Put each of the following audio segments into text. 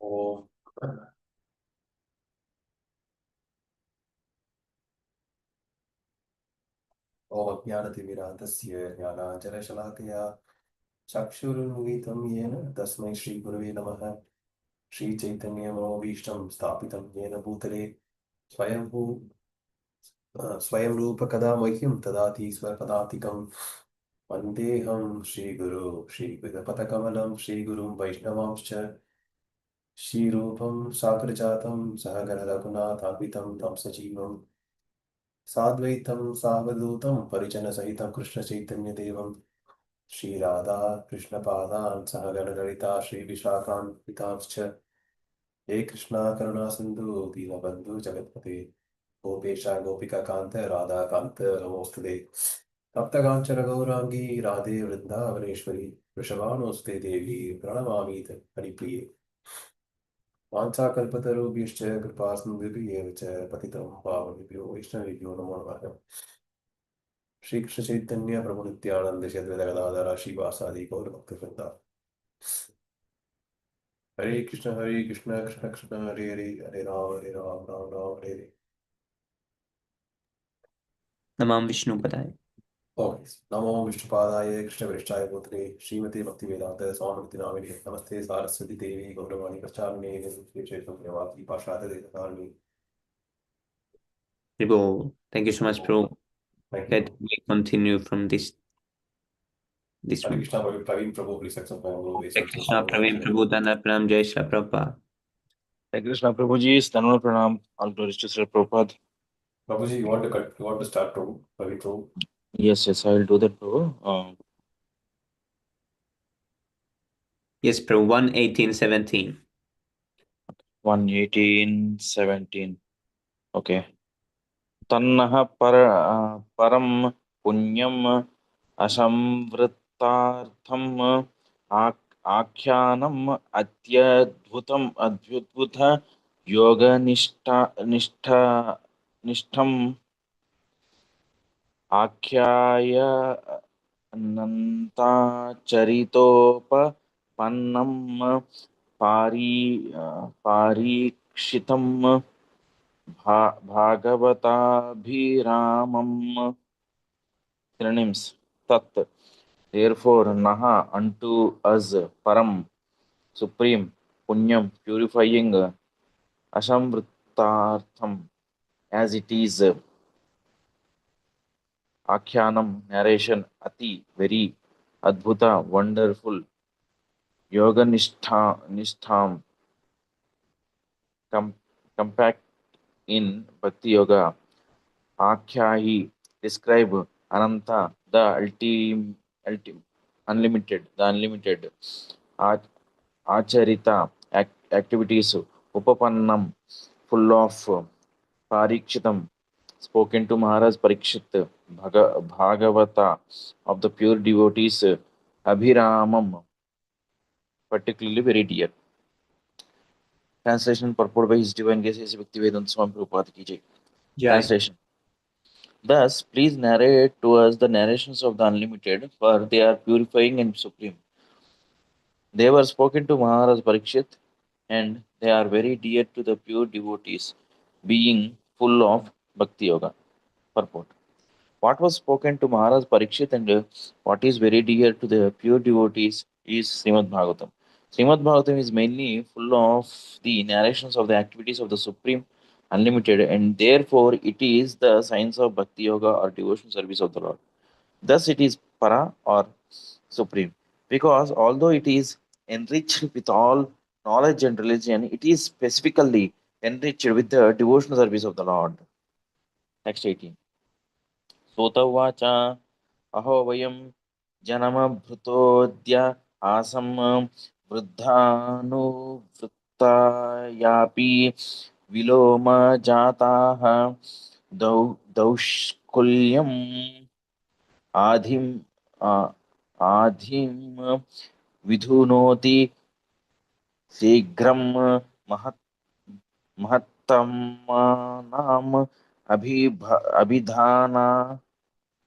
ॐ अज्ञानतिमिरान्धस्य ज्ञानाञ्जनशलाकया चक्षुरुन्मिलितं येन तस्मै श्रीगुरवे नमः। श्रीचैतन्यमनोभीष्टं स्थापितं येन भूतले स्वयंभू स्वयं रूपकदा मह्यं ददाति स्वपदातिकं। वन्देऽहं श्रीगुरो श्रीपदपदकमलं श्रीगुरुं वैष्णवांश्च श्रीरूपं साग्रजातं सहगणरघुनाथान्वितं तं सजीवं साद्वैतं सावधूतं परिजनसहितं कृष्णचैतन्यदेवं श्रीराधा कृष्णपादान् सहगणललिता श्रीविशाखान्वितांश्च हे कृष्णा करुणा सिन्धु दीनबन्धु जगत्पते गोपेश गोपिकान्त राधाकान्त नमोऽस्तुते तप्तकाञ्चन गौराङ्गी राधे वृन्दावनेश्वरी वृषभानुस्ते देवी प्रणमामि हरिप्रिये वाञ्छाकल्पतरुभ्यश्च कृपासिन्धुभ्येव च पतितं पावनेभ्यो वैष्णवेभ्यो नमो नमः। श्रीकृष्ण चैतन्य प्रभु नित्यानंद श्री अद्वैत गदाधर श्रीवासादि गौरभक्तवृंदा। हरे कृष्ण कृष्ण कृष्ण हरे हरे हरे राम राम राम हरे हरे। नमां विष्णुपदाय। ओके, नमो विष्णुपादाय कृष्णप्रेष्ठाय भूतले श्रीमते भक्तिवेदांत स्वामिनिति नामिने नमस्ते सारस्वती देवी गौरवाणी प्रचारिणे निर्विशेषशून्यवादी पाशाददेशकारिणी। Prabhu, thank you so much, Prabhu. Thank Let you. me continue from this Hare one. Krishna Praveen Prabhu, please accept my humble Hare obeisance and Krishna, salam. Praveen Prabhu, Dana Pranam, Jai Shri Prabhupada. Hare Krishna Prabhuji, Stanmana Pranam, all glories to Sri Prabhupada. Prabhuji, you want to start Prabhu? Praveen Prabhu? Yes, I will do that, Prabhu. Yes, Prabhu, 1:18:17. 1:18:17. Okay. Tannaha param punyam asamvritartham आख्यानम अद्भुत योग निष्ठम आख्याय अनन्ताचरितोपपन्नं पारीक्षितं भागवताभिरामम्. Synonyms. Tat. Therefore, Naha unto us Param, supreme, Punyam, purifying, Asamvritartham, as it is, Akhyanam, narration, Ati, very, Adbhuta, wonderful, Yoga Nishtham, compact in Bhakti Yoga, Akhyahi, describe, Ananta, the unlimited, the unlimited, Acharita, activities, Upapannam, full of, Parikshitam, spoken to Maharaj Parikshit, Bhagavata, of the pure devotees, Abhiramam, particularly very dear. Translation purport by His Divine Grace A.C. Bhaktivedanta Swami Prabhupada ki jai. Jai. Translation. Thus, please narrate to us the narrations of the unlimited, for they are purifying and supreme. They were spoken to Maharaj Parikshit, and they are very dear to the pure devotees, being full of Bhakti Yoga. Purport. What was spoken to Maharaj Parikshit and what is very dear to the pure devotees is Śrīmad-Bhāgavatam. Śrīmad-Bhāgavatam is mainly full of the narrations of the activities of the Supreme Unlimited, and therefore it is the science of Bhakti Yoga or devotional service of the Lord. Thus it is Para or Supreme, because although it is enriched with all knowledge and religion, it is specifically enriched with the devotional service of the Lord. Text 18. Sotavacha अहो वयं जनमभृतोऽद्य आसं वृद्धानुवृत्तायापि विलोमजाताः दौष्कुल्यम् आधिं आधिं विधुनोति शीघ्रं महत्तमानाम् अभिधाना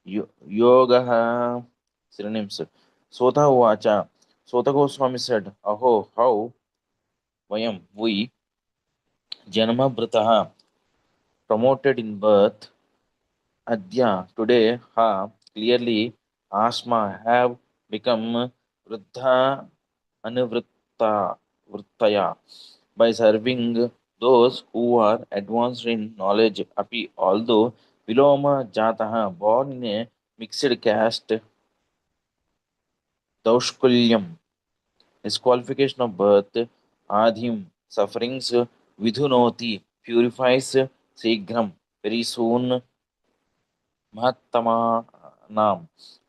Yoga. Synonyms. Sota Uvacha. Sota Goswami said, Aho, how we Janmabhrataha, promoted in birth, Adya, today, Ha, clearly, Asma have become Vruddha Anuvritta Vrittaya by serving those who are advanced in knowledge. Api, although Viloma Jataha, born in a mixed caste, Daushkulyam, disqualification of birth, Adhim, sufferings, Vidhunoti, purifies Sigram, very soon, Mahatma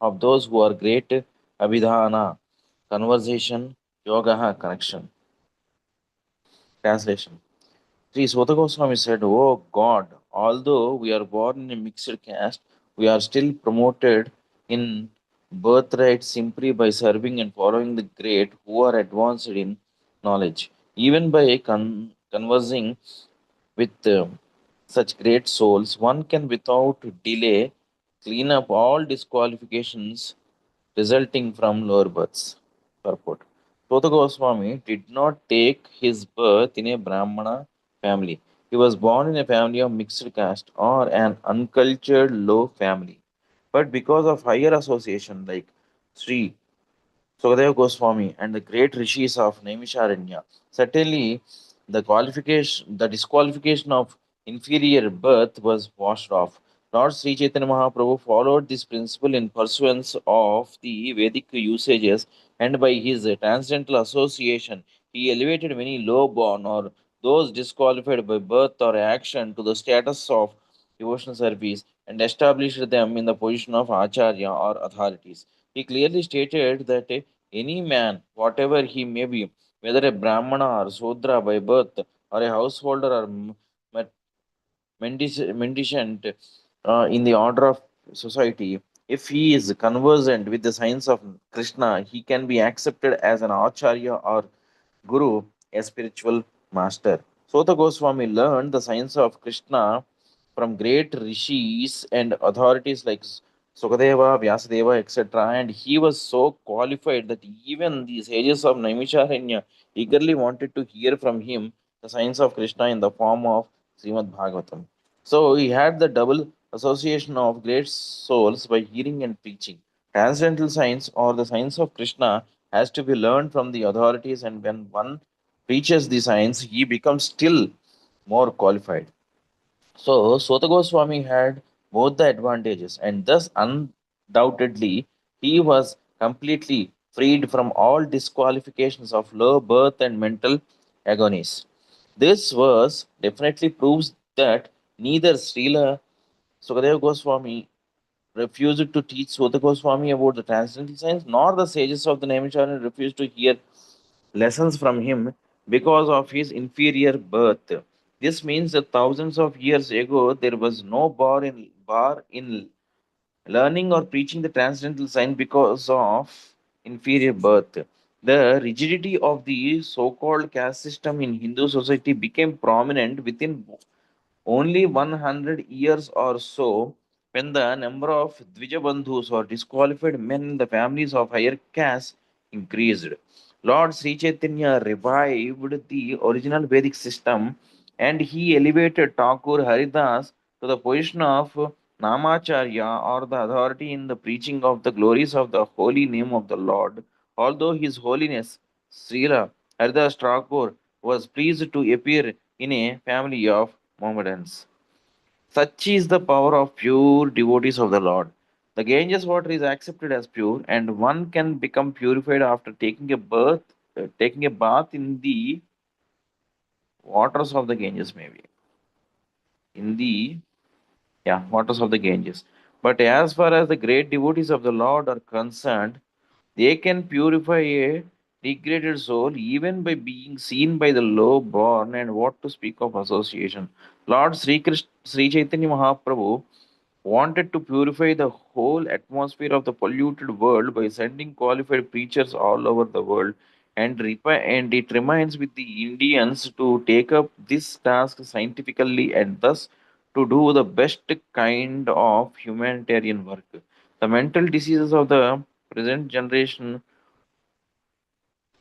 of those who are great, Abhidhana, conversation, Yoga, connection. Translation. Sri Sota Goswami said, "Oh God, although we are born in a mixed caste, we are still promoted in birthright simply by serving and following the great who are advanced in knowledge. Even by conversing with such great souls, one can without delay clean up all disqualifications resulting from lower births." Purport. Sota Goswami did not take his birth in a Brahmana family. He was born in a family of mixed caste or an uncultured low family. But because of higher association like Sri Sukadeva Goswami and the great rishis of Naimisharanya. Certainly, the disqualification of inferior birth was washed off. Lord Sri Chaitanya Mahaprabhu followed this principle in pursuance of the Vedic usages, and by his transcendental association, he elevated many low-born or those disqualified by birth or action to the status of devotional service and established them in the position of acharya or authorities. He clearly stated that any man, whatever he may be, whether a Brahmana or Sudra by birth, or a householder or mendicant in the order of society, if he is conversant with the science of Krishna, he can be accepted as an acharya or guru, a spiritual master. Sota Goswami learned the science of Krishna from great rishis and authorities like Sukadeva, Vyasadeva, etc. And he was so qualified that even the sages of Naimisharanya eagerly wanted to hear from him the science of Krishna in the form of Śrīmad-Bhāgavatam. So he had the double association of great souls by hearing and preaching. Transcendental science or the science of Krishna has to be learned from the authorities, and when one preaches the science, he becomes still more qualified. So Sota Goswami had both the advantages, and thus undoubtedly he was completely freed from all disqualifications of low birth and mental agonies. This verse definitely proves that neither Srila Sukadeva Goswami refused to teach Sota Goswami about the transcendental science, nor the sages of the Naimisharanya refused to hear lessons from him because of his inferior birth. This means that thousands of years ago there was no bar in learning or preaching the transcendental science because of inferior birth. The rigidity of the so-called caste system in Hindu society became prominent within only 100 years or so, when the number of Dvijabandhus or disqualified men in the families of higher caste increased. Lord Sri Chaitanya revived the original Vedic system, and he elevated Thakur Haridas to the position of Namacharya, or the authority in the preaching of the glories of the holy name of the Lord. Although His Holiness Srila Haridas Thakur was pleased to appear in a family of Mohammedans. Such is the power of pure devotees of the Lord. The Ganges water is accepted as pure, and one can become purified after taking a bath in the waters of the Ganges, maybe in the waters of the Ganges. But as far as the great devotees of the Lord are concerned, they can purify a degraded soul even by being seen by the low born, and what to speak of association. Lord Sri Chaitanya Mahaprabhu wanted to purify the whole atmosphere of the polluted world by sending qualified preachers all over the world, and it remains with the Indians to take up this task scientifically, and thus to do the best kind of humanitarian work. The mental diseases of the present generation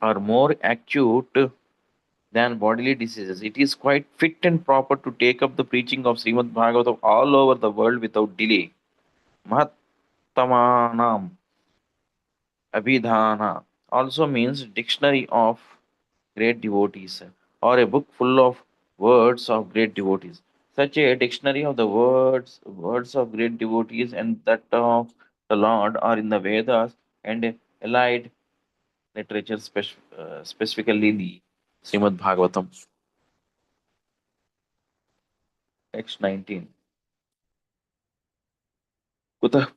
are more acute than bodily diseases. It is quite fit and proper to take up the preaching of Śrīmad-Bhāgavatam all over the world without delay. Mahattamanam Abhidhana also means dictionary of great devotees, or a book full of words of great devotees. Such a dictionary of the words of great devotees and that of the Lord are in the Vedas and allied literature, specifically the Srimad Bhagavatam. Text 19. Kutah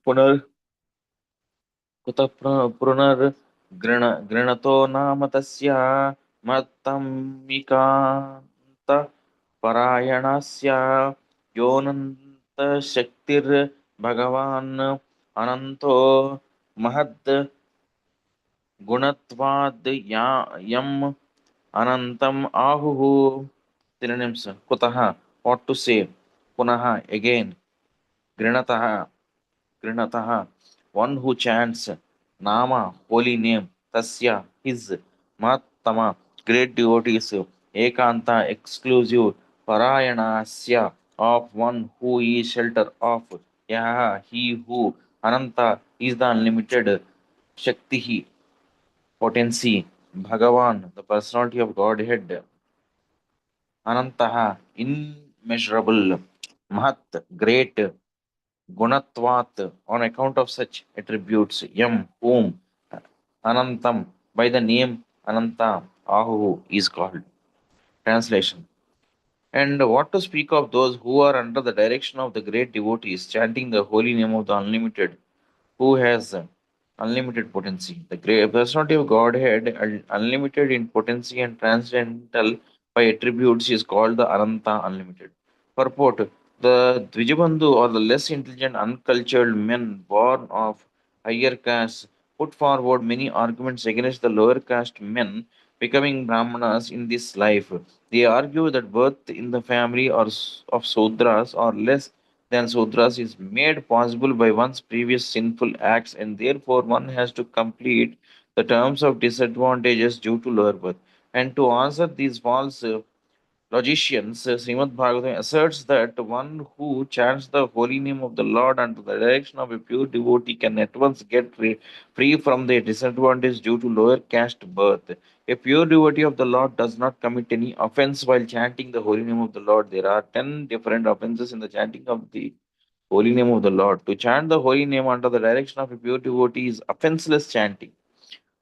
पुनर्गृणतो नाम तस्य मत्तमिकान्तपरायणस्य योऽनन्तशक्तिर्भगवान् अनन्तो महद् गुणत्वाद् यम् अनन्तम् आहुः. Synonyms. कुतः, what to say. पुनः, again. गृणतः, one who chants. Nama, holy name. Tasya, his. Mattama, great devotees. Ekanta, exclusive. Parayanasya, of one who is shelter of. Yaha, he who. Ananta is the unlimited. Shakti, potency. Bhagavan, the personality of Godhead. Anantaha, immeasurable. Mahat, great. Gunatvat, on account of such attributes. Yam, whom. Anantam, by the name Ananta, Ahu is called. Translation. And what to speak of those who are under the direction of the great devotees, chanting the holy name of the unlimited, who has unlimited potency. The great personality of Godhead, unlimited in potency and transcendental by attributes, is called the Ananta, unlimited. Purport. The Dvijabandhu, or the less intelligent, uncultured men born of higher castes, put forward many arguments against the lower caste men becoming Brahmanas in this life. They argue that birth in the family of Sudras or less than Sudras is made possible by one's previous sinful acts, and therefore one has to complete the terms of disadvantages due to lower birth. And to answer these false logicians, Srimad Bhagavatam asserts that one who chants the holy name of the Lord under the direction of a pure devotee can at once get free from the disadvantage due to lower caste birth. A pure devotee of the Lord does not commit any offense while chanting the holy name of the Lord. There are 10 different offenses in the chanting of the holy name of the Lord. To chant the holy name under the direction of a pure devotee is offenseless chanting.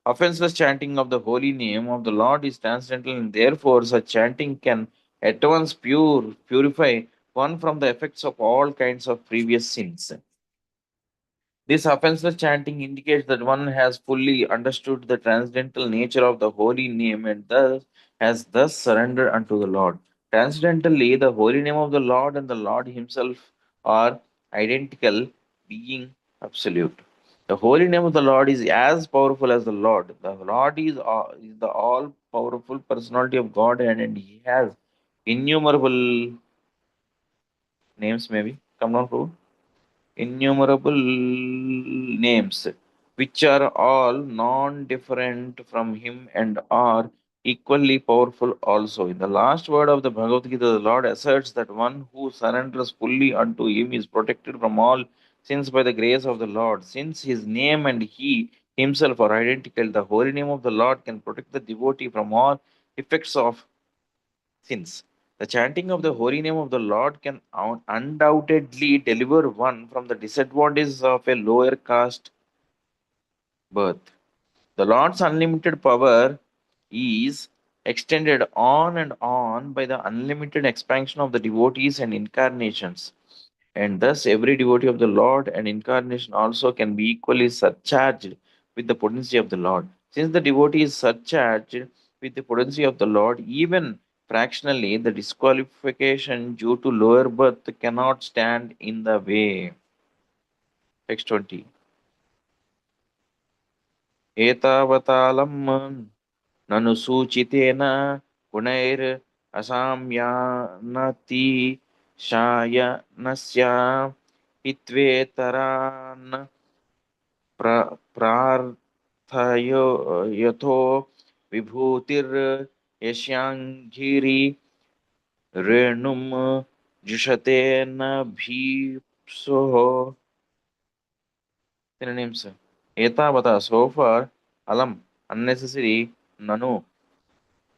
Offenseless chanting of the holy name of the Lord is transcendental, and therefore such chanting can at once purify one from the effects of all kinds of previous sins. This offenseless chanting indicates that one has fully understood the transcendental nature of the holy name and thus has thus surrendered unto the Lord. Transcendentally, the holy name of the Lord and the Lord Himself are identical, being absolute. The holy name of the Lord is as powerful as the Lord. The Lord is the all powerful personality of God, and He has innumerable names, maybe. Come on, Prabhu. Innumerable names, which are all non different from Him and are equally powerful also. In the last word of the Bhagavad Gita, the Lord asserts that one who surrenders fully unto Him is protected from all sins by the grace of the Lord. Since His name and He Himself are identical, the holy name of the Lord can protect the devotee from all effects of sins. The chanting of the holy name of the Lord can undoubtedly deliver one from the disadvantages of a lower caste birth. The Lord's unlimited power is extended on and on by the unlimited expansion of the devotees and incarnations. And thus, every devotee of the Lord and incarnation also can be equally surcharged with the potency of the Lord. Since the devotee is surcharged with the potency of the Lord, even fractionally, the disqualification due to lower birth cannot stand in the way. Text 20. एतावतालं ननु सूचितेन गुणैर् असाम्यानतिशायनस्य हित्वेतरान् प्रार्थयो यथो विभूतिर् Yashyangiri Renum Jushate Nabhipsoho. Synonyms. Etavata, so far, alam, unnecessary, nanu,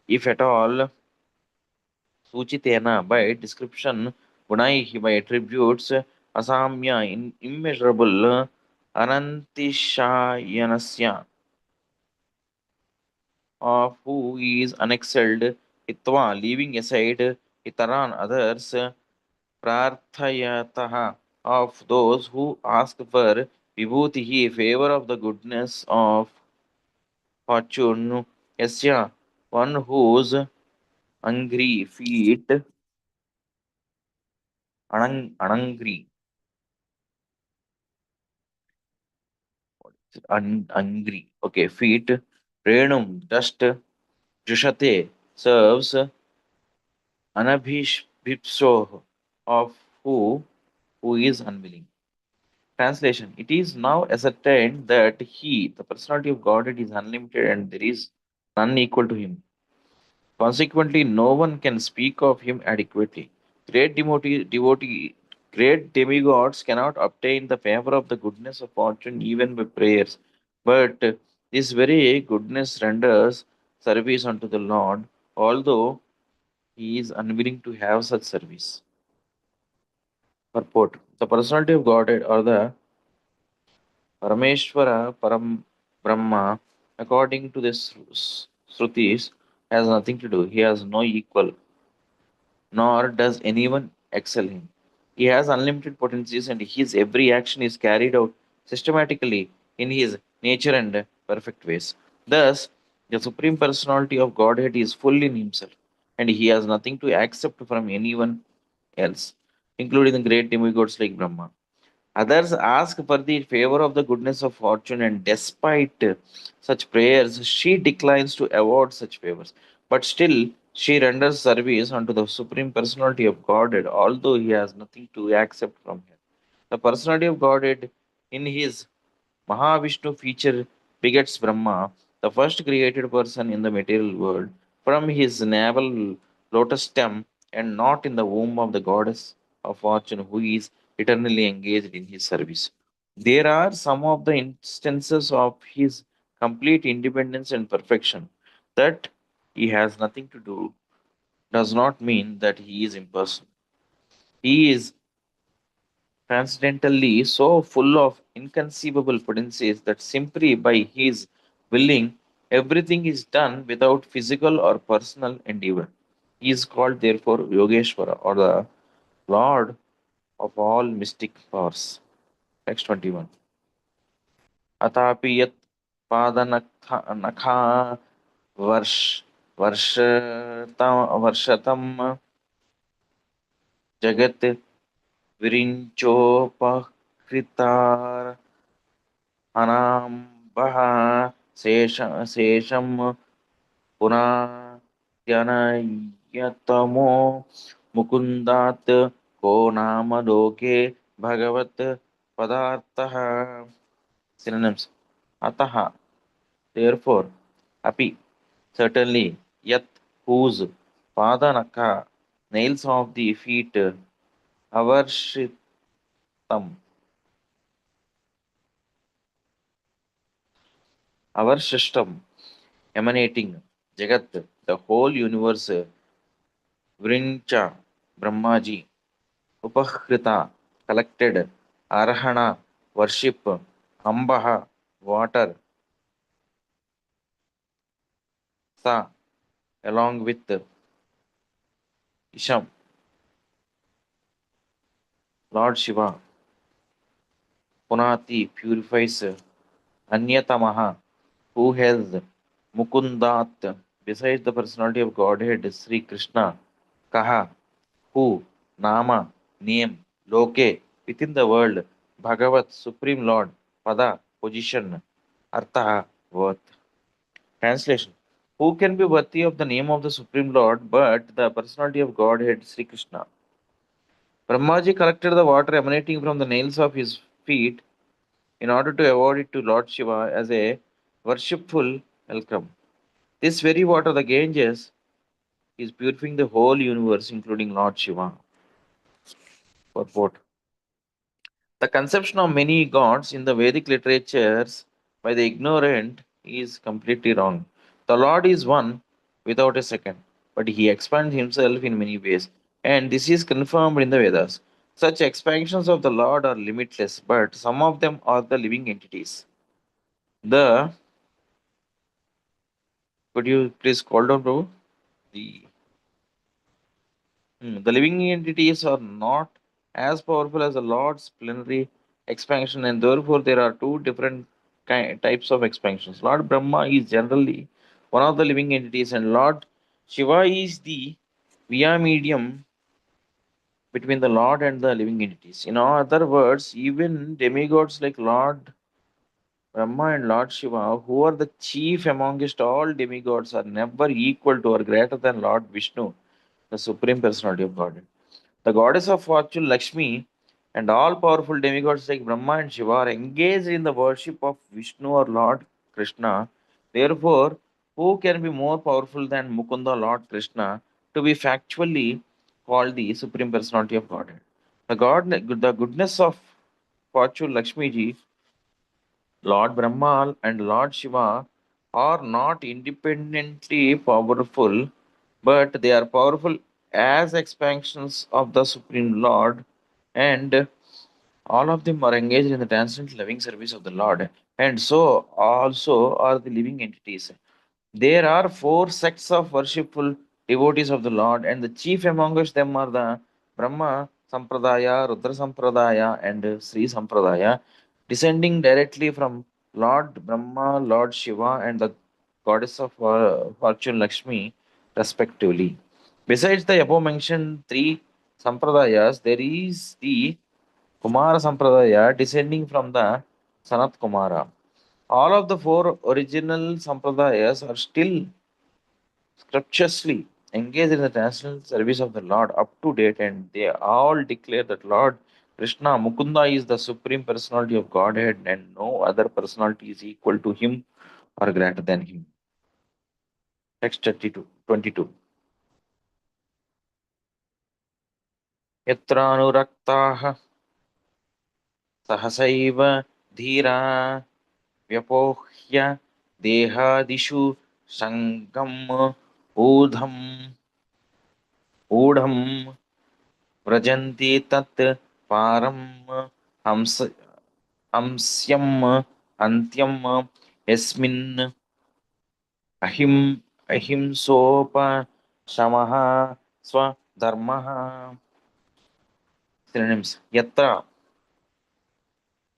if at all, suchitena, by description, gunaihi, by attributes, asamya, immeasurable, anantishayanasya, of who is unexcelled, hitva, leaving aside, itaran, others, prarthayataha, of those who ask for vibhutihi, favor of the goodness of fortune, yasya, one whose angry feet, angry, angry, okay, feet, renum, dust, jushate, serves, anabhishbipso, of who is unwilling. Translation: It is now ascertained that He, the personality of Godhead, is unlimited and there is none equal to Him. Consequently, no one can speak of Him adequately. Great demigods cannot obtain the favor of the goodness of fortune even by prayers. But this very goodness renders service unto the Lord, although He is unwilling to have such service. Purport: The personality of Godhead, or the Parameshwara, Param Brahma, according to the Shrutis, has nothing to do. He has no equal, nor does anyone excel him. He has unlimited potencies, and his every action is carried out systematically in his nature and perfect ways. Thus, the Supreme Personality of Godhead is full in himself, and he has nothing to accept from anyone else, including the great demigods like Brahma. Others ask for the favor of the goodness of fortune, and despite such prayers, she declines to award such favors. But still, she renders service unto the Supreme Personality of Godhead, although he has nothing to accept from her. The Personality of Godhead, in his Mahavishnu feature, begets Brahma, the first created person in the material world, from his navel lotus stem, and not in the womb of the goddess of fortune, who is eternally engaged in his service. There are some of the instances of his complete independence and perfection. That he has nothing to do does not mean that he is impersonal. He is transcendentally so full of inconceivable potencies that simply by his willing everything is done without physical or personal endeavor. He is called therefore Yogeshwara, or the Lord of all mystic powers. Text 21. Atapi yat padanakha varsh varshatam jagat virinchopakritar अनाम्बः शेषं पुनर्जनयतमो मुकुन्दात् को नाम लोके भगवत् पदार्थः. Synonyms. Ataha, therefore, api, certainly, yat, whose, padanaka, nails of the feet, avarshitam, avarshistam, emanating, Jagat, the whole universe, Vrincha, Brahmaji, Upakrita, collected, Arhana, worship, Ambaha, water, Sa, along with Isham, Lord Shiva, Punati, purifies, Anyatamaha, who has Mukundat, besides the personality of Godhead, Sri Krishna, Kaha, who, Nama, name, Loke, within the world, Bhagavat, Supreme Lord, Pada, position, Artha, worth. Translation: Who can be worthy of the name of the Supreme Lord but the personality of Godhead, Sri Krishna? Brahmaji collected the water emanating from the nails of his feet in order to award it to Lord Shiva as a worshipful welcome. This very water, the Ganges, He is purifying the whole universe, including Lord Shiva. Purport. The conception of many gods in the Vedic literatures by the ignorant is completely wrong. The Lord is one without a second, but he expands himself in many ways, and this is confirmed in the Vedas. Such expansions of the Lord are limitless, but some of them are the living entities. The Could you please call down, bro? The the living entities are not as powerful as the Lord's plenary expansion, and therefore there are two different types of expansions. Lord Brahma is generally one of the living entities, and Lord Shiva is the via medium between the Lord and the living entities. In other words, even demigods like Lord Brahma and Lord Shiva, who are the chief amongst all demigods, are never equal to or greater than Lord Vishnu, the Supreme Personality of Godhead. The goddess of fortune, Lakshmi, and all powerful demigods like Brahma and Shiva are engaged in the worship of Vishnu or Lord Krishna. Therefore, who can be more powerful than Mukunda, Lord Krishna, to be factually called the Supreme Personality of Godhead? The goodness of fortune, Lakshmi ji, Lord Brahma and Lord Shiva are not independently powerful, but they are powerful as expansions of the Supreme Lord, and all of them are engaged in the transcendental loving service of the Lord, and so also are the living entities. There are four sects of worshipful devotees of the Lord, and the chief amongst them are the Brahma Sampradaya, Rudra Sampradaya, and Sri Sampradaya, descending directly from Lord Brahma, Lord Shiva, and the goddess of fortune Lakshmi, respectively. Besides the above mentioned three Sampradayas, there is the Kumara Sampradaya descending from the Sanat Kumara. All of the four original Sampradayas are still scripturally engaged in the national service of the Lord up to date, and they all declare that Lord Krishna Mukunda is the supreme personality of Godhead, and no other personality is equal to him or greater than him. Text 22. Yatranuraktaha sahasaiva dhira vyapohya dehadishu sangam udham ऊढं व्रजन्ति तत् पारं हंस हंस्यम् अन्त्यम् यस्मिन् अहिं अहिंसोपशमः स्वधर्मः. Synonyms: Yatra,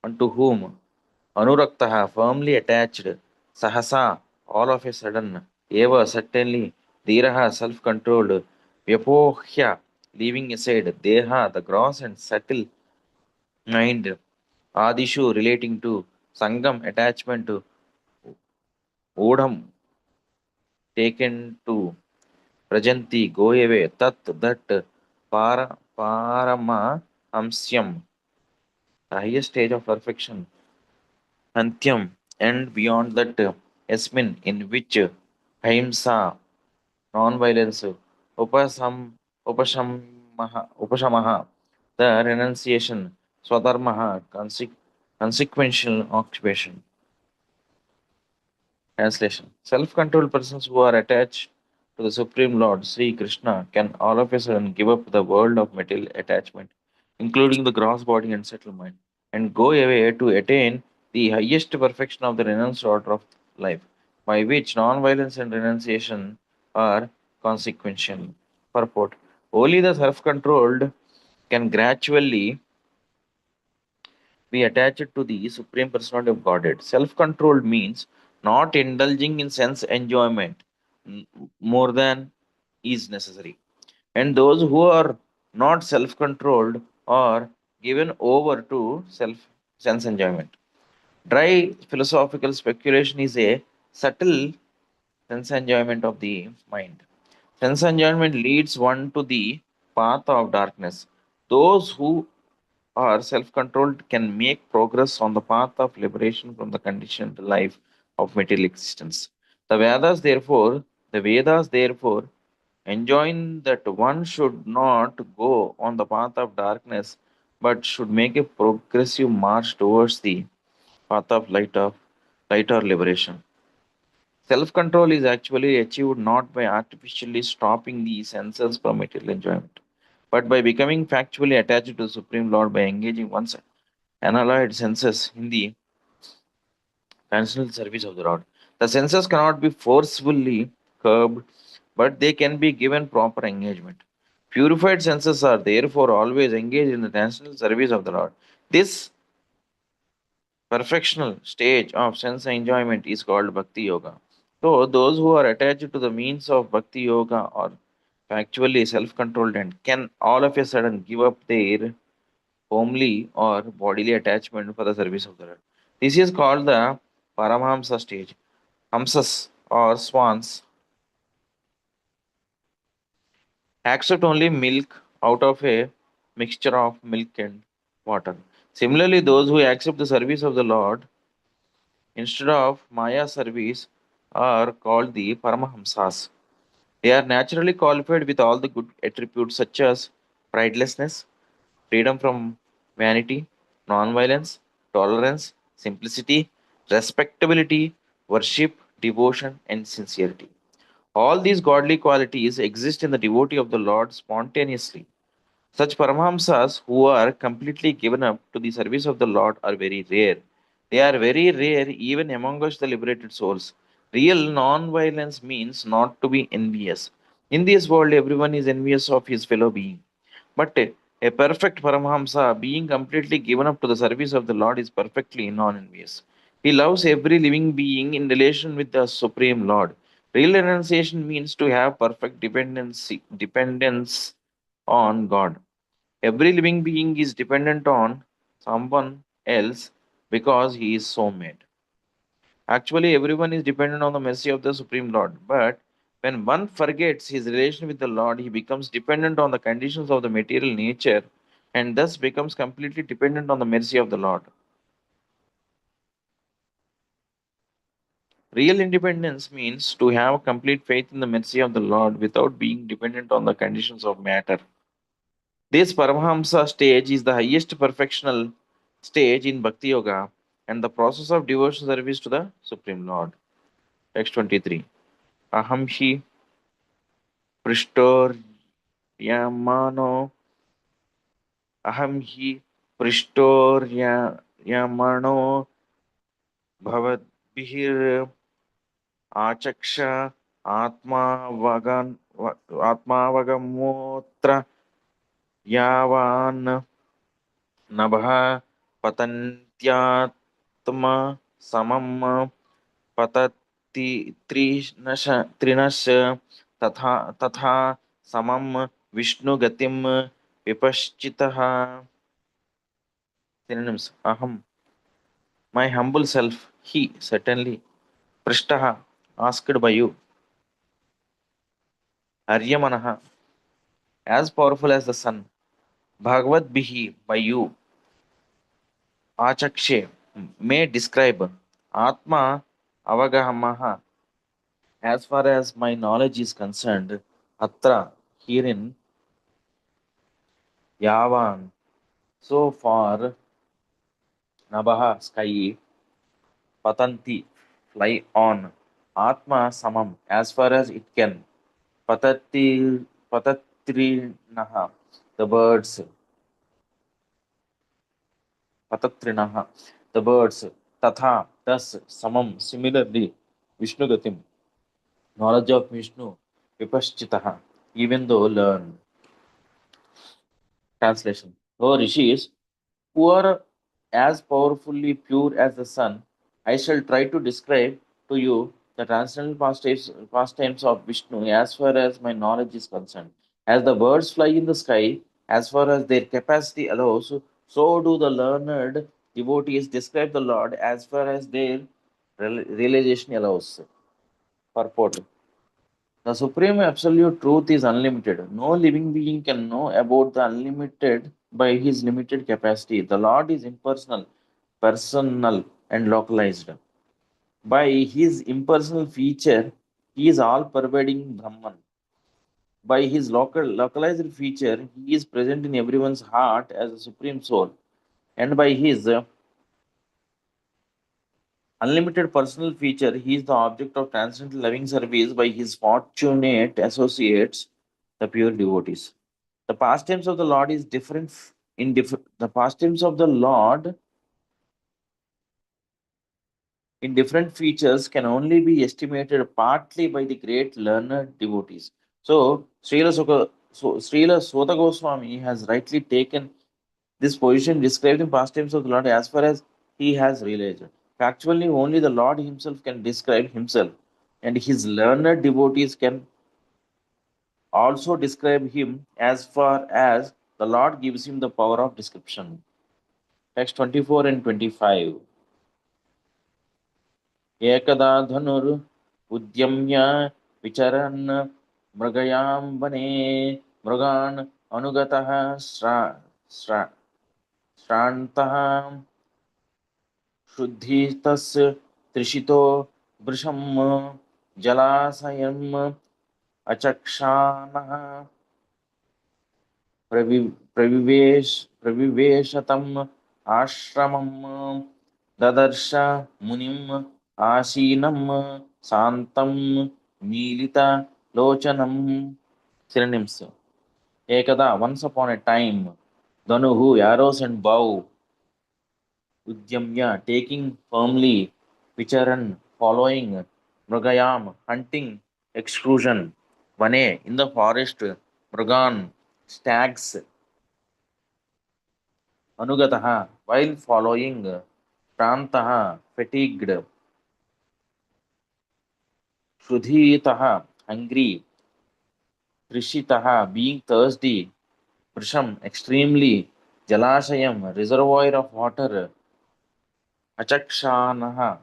unto whom, Anuraktaha, firmly attached, Sahasa, all of a sudden, Eva, certainly, Dhiraha, self-controlled, Vyapohya, leaving aside, Deha, the gross and subtle mind, Adishu, relating to, Sangam, attachment to, Odham, taken to, Prajanti, go away, Tat, that, Parama, Amsyam, the highest stage of perfection, Antyam, and beyond that, Yasmin, in which Ahimsa, non-violence, Upashamaha, the renunciation, Swadharmaha, consequential occupation. Translation: self-controlled persons who are attached to the Supreme Lord, Sri Krishna, can all of a sudden give up the world of material attachment, including the gross body and settlement, and go away to attain the highest perfection of the renounced order of life, by which non-violence and renunciation are consequential. Purport: only the self-controlled can gradually be attached to the Supreme Personality of Godhead. Self controlled means not indulging in sense enjoyment mm, more than is necessary. And those who are not self controlled are given over to sense enjoyment. Dry philosophical speculation is a subtle sense enjoyment of the mind. Sense enjoyment leads one to the path of darkness. Those who or self controlled can make progress on the path of liberation from the conditioned life of material existence. The Vedas, therefore, enjoin that one should not go on the path of darkness, but should make a progressive march towards the path of light or liberation. Self-control is actually achieved not by artificially stopping the senses from material enjoyment, but by becoming factually attached to the Supreme Lord by engaging one's unalloyed senses in the transcendental service of the Lord. The senses cannot be forcefully curbed, but they can be given proper engagement. Purified senses are therefore always engaged in the transcendental service of the Lord. This perfectional stage of sense enjoyment is called Bhakti Yoga. So, those who are attached to the means of Bhakti Yoga are factually self controlled and can all of a sudden give up their homely or bodily attachment for the service of the Lord. This is called the Paramahamsa stage. Hamsas or swans accept only milk out of a mixture of milk and water. Similarly, those who accept the service of the Lord instead of Maya service are called the Paramahamsas. They are naturally qualified with all the good attributes such as pridelessness, freedom from vanity, non-violence, tolerance, simplicity, respectability, worship, devotion, and sincerity. All these godly qualities exist in the devotee of the Lord spontaneously. Such Paramahamsas who are completely given up to the service of the Lord are very rare. They are very rare even among us, the liberated souls. Real non-violence means not to be envious. In this world, everyone is envious of his fellow being. But a perfect Paramahamsa, being completely given up to the service of the Lord, is perfectly non envious. He loves every living being in relation with the Supreme Lord. Real renunciation means to have perfect dependence on God. Every living being is dependent on someone else because he is so made. Actually, everyone is dependent on the mercy of the Supreme Lord. But when one forgets his relation with the Lord, he becomes dependent on the conditions of the material nature and thus becomes completely dependent on the mercy of the Lord. Real independence means to have complete faith in the mercy of the Lord without being dependent on the conditions of matter. This Paramahamsa stage is the highest perfectional stage in Bhakti Yoga and the process of devotional service to the Supreme Lord. Text 23. Aham hi prishtoryamano aham hi prishtoryamano bhavadbhir आचक्ष आत्मावगन आत्मावगमोत्र यावान् नभः पतन्त्यात्म समम पतति त्रिनश तथा तथा समम विष्णुगतिम विपश्चितः. Synonyms. Aham, my humble self. He, certainly. Prishtaha, asked by you. Aryamanaha, as powerful as the sun. Bhagavad Bihi, by you. Achakshe, may describe. Atma Avagahamaha, as far as my knowledge is concerned. Atra, herein. Yavan, so far. Nabaha, sky. Patanti, fly on. Atma Samam, as far as it can. Patatrinaha, the birds. Patatrinaha, the birds. Tatha, thus, Samam, similarly. Vishnugatim, knowledge of Vishnu. Vipaschitaha, even though learn. Translation. O Rishis, who are as powerfully pure as the sun, I shall try to describe to you the transcendental pastimes of Vishnu as far as my knowledge is concerned. As the birds fly in the sky, as far as their capacity allows, so do the learned devotees describe the Lord as far as their realization allows. Purport. The supreme absolute truth is unlimited. No living being can know about the unlimited by his limited capacity. The Lord is impersonal, personal, and localized. By his impersonal feature, he is all pervading Brahman. By his localized feature, he is present in everyone's heart as a supreme soul. And by his unlimited personal feature, he is the object of transcendental loving service by his fortunate associates, the pure devotees. The pastimes of the Lord is different in different. The pastimes of the Lord in different features can only be estimated partly by the great learned devotees. So, Srila Sota Goswami has rightly taken this position describing pastimes of the Lord as far as he has realized. Factually, only the Lord himself can describe himself, and his learned devotees can also describe him as far as the Lord gives him the power of description. Text 24 and 25. एकदा धनुर् उद्यम्य विचरन् मृगयां वने मृगान् अनुगतः श्रान्तः शुद्धितस्य त्रिषितो वृषं जलाशयम् अचक्षानः प्रविवेशतम् आश्रमं ददर्श मुनिम् आसीनं शान्तं मीलितलोचनं. Synonyms. Ekada, once upon a time. Dhanuhu, arrows and bow. Udyamya, taking firmly. Vicharan, following. Mrugayam, hunting. Exclusion. Vane, in the forest. Mrugan, stags. Anugataha, while following. Prantaha, fatigued. Shrudhitaha, hungry. Trishitaha, being thirsty. Prisham, extremely. Jalashayam, reservoir of water. Achakshanaha,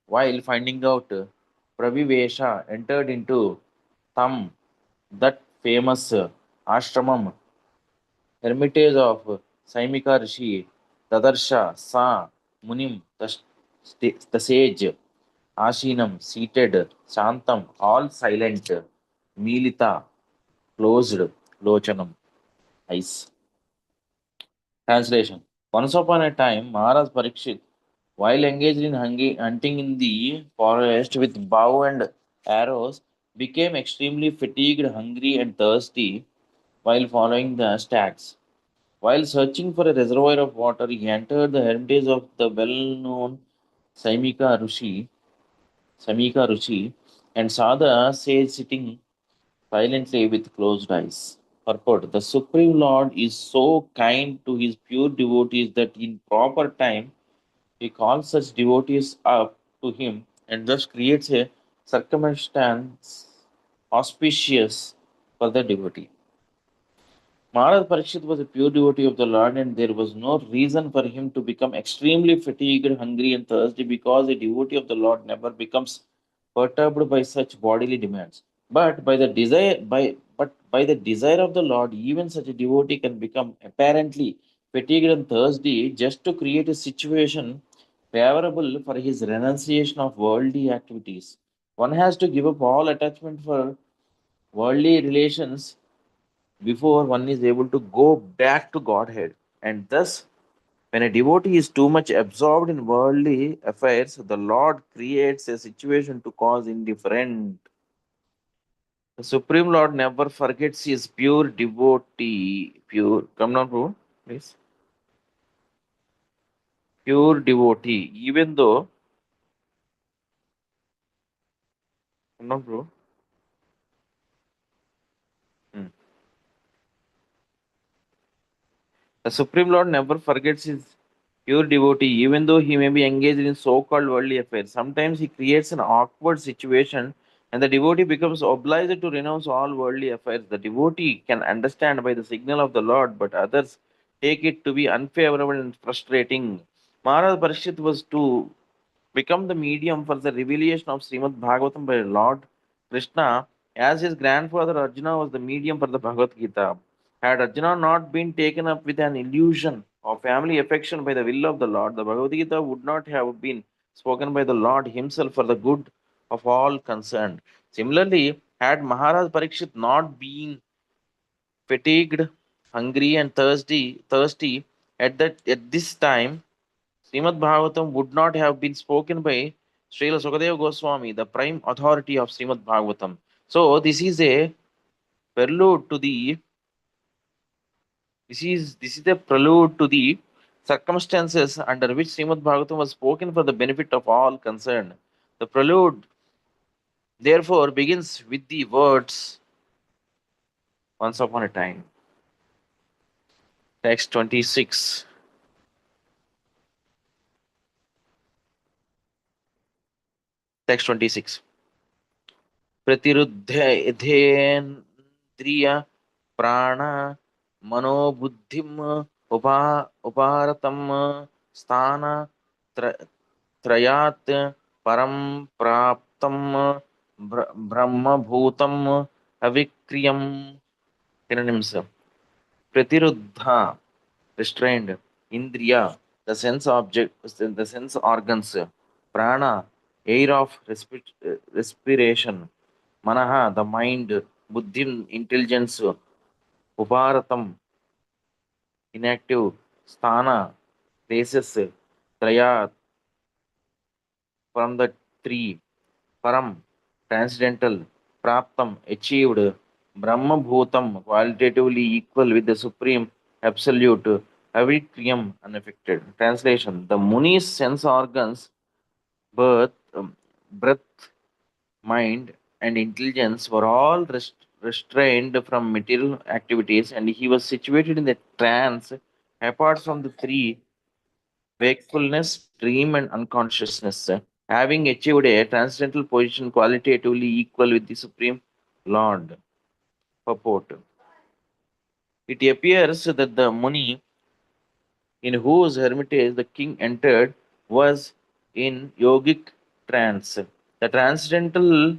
while finding out. Pravivesha, entered into. Tam, that famous ashramam, hermitage of Saimika Rishi. Tadarsha, Sa, Munim, the sage. Ashinam, seated. Shantam, all silent. Milita, closed. Lochanam, eyes. Translation. Once upon a time, Maharaj Parikshit, while engaged in hunting in the forest with bow and arrows, became extremely fatigued, hungry, and thirsty while following the stags. While searching for a reservoir of water, he entered the hermitage of the well-known Saimika Rishi, Samika Rishi, and saw the sage sitting silently with closed eyes. Purport. The Supreme Lord is so kind to his pure devotees that in proper time he calls such devotees up to him and thus creates a circumstance auspicious for the devotee. Maharaj Parikshit was a pure devotee of the Lord, and there was no reason for him to become extremely fatigued, hungry, and thirsty because a devotee of the Lord never becomes perturbed by such bodily demands. But by the desire of the Lord, even such a devotee can become apparently fatigued and thirsty just to create a situation favorable for his renunciation of worldly activities. One has to give up all attachment for worldly relations before one is able to go back to Godhead. And thus, when a devotee is too much absorbed in worldly affairs, the Lord creates a situation to cause indifference. The Supreme Lord never forgets his pure devotee. Come down, bro, please. Pure devotee, even though, come down, bro. Hmm. The Supreme Lord never forgets his pure devotee, even though he may be engaged in so called worldly affairs. Sometimes he creates an awkward situation and the devotee becomes obliged to renounce all worldly affairs. The devotee can understand by the signal of the Lord, but others take it to be unfavorable and frustrating. Maharaj Parishit was to become the medium for the revelation of Śrīmad-Bhāgavatam by Lord Krishna, as his grandfather Arjuna was the medium for the Bhagavad Gita. Had Arjuna not been taken up with an illusion of family affection by the will of the Lord, the Bhagavad Gita would not have been spoken by the Lord himself for the good of all concerned. Similarly, Had Maharaj Parikshit not been fatigued, hungry, and thirsty at this time, Śrīmad-Bhāgavatam would not have been spoken by Srila Sukadeva Goswami, the prime authority of Śrīmad-Bhāgavatam. So this is a prelude to the this is the prelude to the circumstances under which Śrīmad-Bhāgavatam was spoken for the benefit of all concerned. The prelude therefore begins with the words once upon a time. Text 26. Text 26. Pratiruddhendriya prana manobuddhim uparatam sthana trayat param praptam brahma bhutam avikriyam. Synonyms: pratiruddha, restrained; indriya, the sense object, the sense organs; prana, air of respiration; manaha, the mind; buddhim, intelligence; uparatam, inactive; sthana, places; traya, from the tree; param, transcendental; praptam, achieved; brahma bhutam, qualitatively equal with the supreme absolute; avikriyam, unaffected. Translation: the Muni's sense organs, birth, breath, mind, and intelligence were all restrained from material activities, and he was situated in the trance apart from the three: wakefulness, dream, and unconsciousness, having achieved a transcendental position qualitatively equal with the Supreme Lord. Purport: it appears that the Muni in whose hermitage the king entered was in yogic trance. The transcendental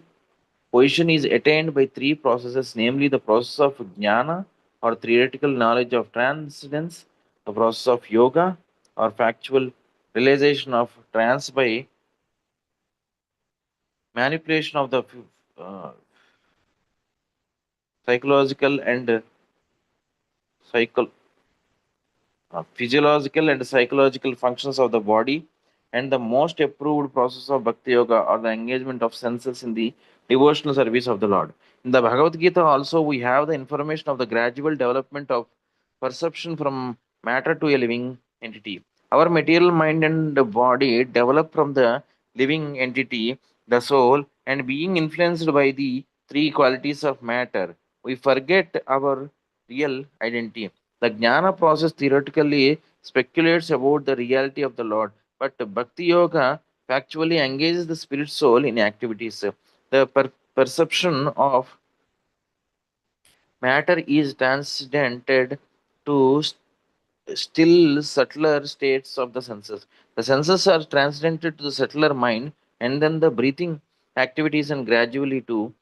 position is attained by three processes, namely the process of jnana or theoretical knowledge of transcendence, the process of yoga or factual realization of trance by manipulation of the uh, psychological and psycho- physiological and psychological functions of the body, and the most approved process of bhakti yoga or the engagement of senses in the devotional service of the Lord. In the Bhagavad Gita also we have the information of the gradual development of perception from matter to a living entity. Our material mind and the body develop from the living entity, the soul, and being influenced by the three qualities of matter, we forget our real identity. The jnana process theoretically speculates about the reality of the Lord, but bhakti yoga factually engages the spirit soul in activities. The perception of matter is transcendented to still subtler states of the senses. The senses are transcendented to the subtler mind, and then the breathing activities, and gradually to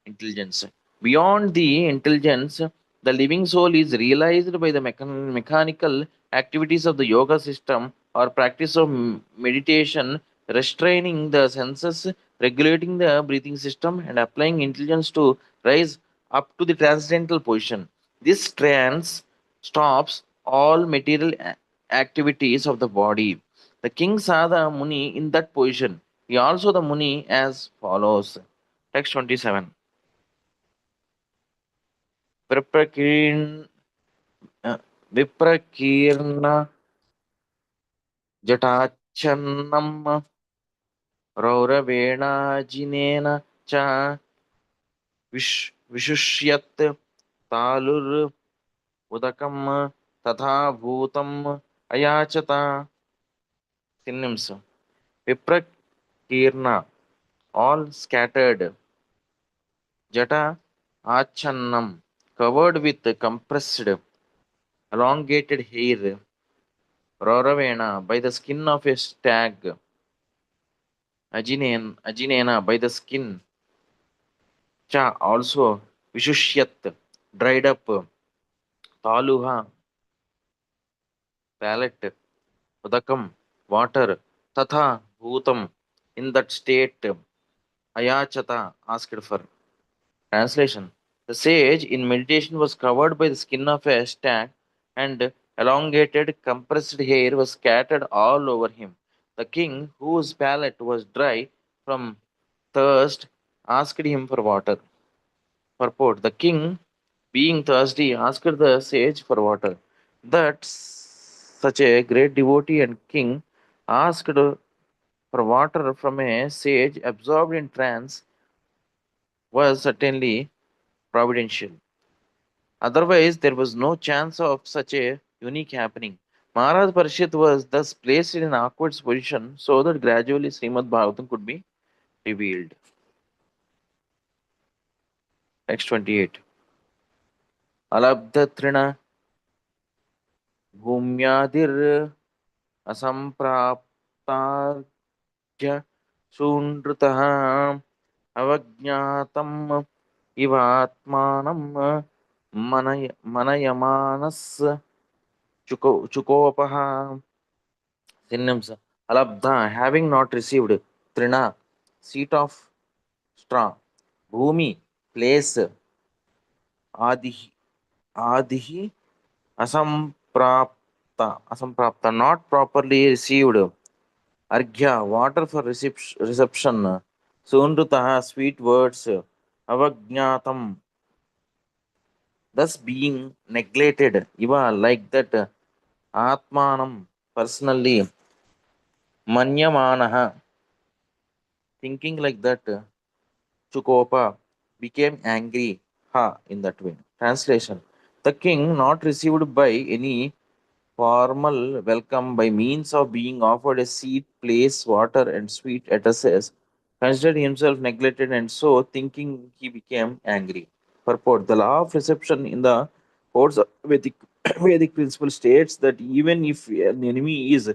intelligence. Beyond the intelligence, the living soul is realized by the mechanical activities of the yoga system or practice of meditation, restraining the senses, regulating the breathing system, and applying intelligence to rise up to the transcendental position. This trance stops all material activities of the body. The king saw the Muni in that position. He also the Muni as follows. Text 27. Viprakirin, Viprakirna Jatachannam Rauravena Jinena Cha Vishusyat Talur Udakam Tatha Bhutam Ayachata. Synonyms: Viprakirna, all scattered; Jata Achannam, covered with compressed, elongated hair; Rauravena, by the skin of a stag; Ajinena, by the skin; Cha, also; Vishusyat, dried up; Taluha, palate; Udakam, water; Tatha, Bhutam, in that state; Ayachata, asked for. Translation: the sage in meditation was covered by the skin of a stag, and elongated, compressed hair was scattered all over him. The king, whose palate was dry from thirst, asked him for water. Purport: the king, being thirsty, asked the sage for water. That such a great devotee and king asked for water from a sage absorbed in trance was certainly providential. Otherwise, there was no chance of such a unique happening. Maharaj Parishit was thus placed in an awkward position so that gradually Śrīmad-Bhāgavatam could be revealed. Text 28. Alabdha trina bhumyadir asampraptarjya shundrutah avajñātam ivatmanam manayamanas chukopaha. Synonyms: alabdha, having not received; trina, seat of straw; bhumi, place; adihi, adihi, asamprapta, not properly received; arghya, water for reception; sundrutaha, sweet words; avajñātam, thus being neglected; iva, like that; atmanam, personally; manyamanaha, thinking like that; Chukopa, became angry, in that way. Translation: the king, not received by any formal welcome by means of being offered a seat, place, water, and sweet addresses, considered himself neglected, and so, thinking, he became angry. Purport: the law of reception in the codes of Vedic, Vedic principle states that even if an enemy is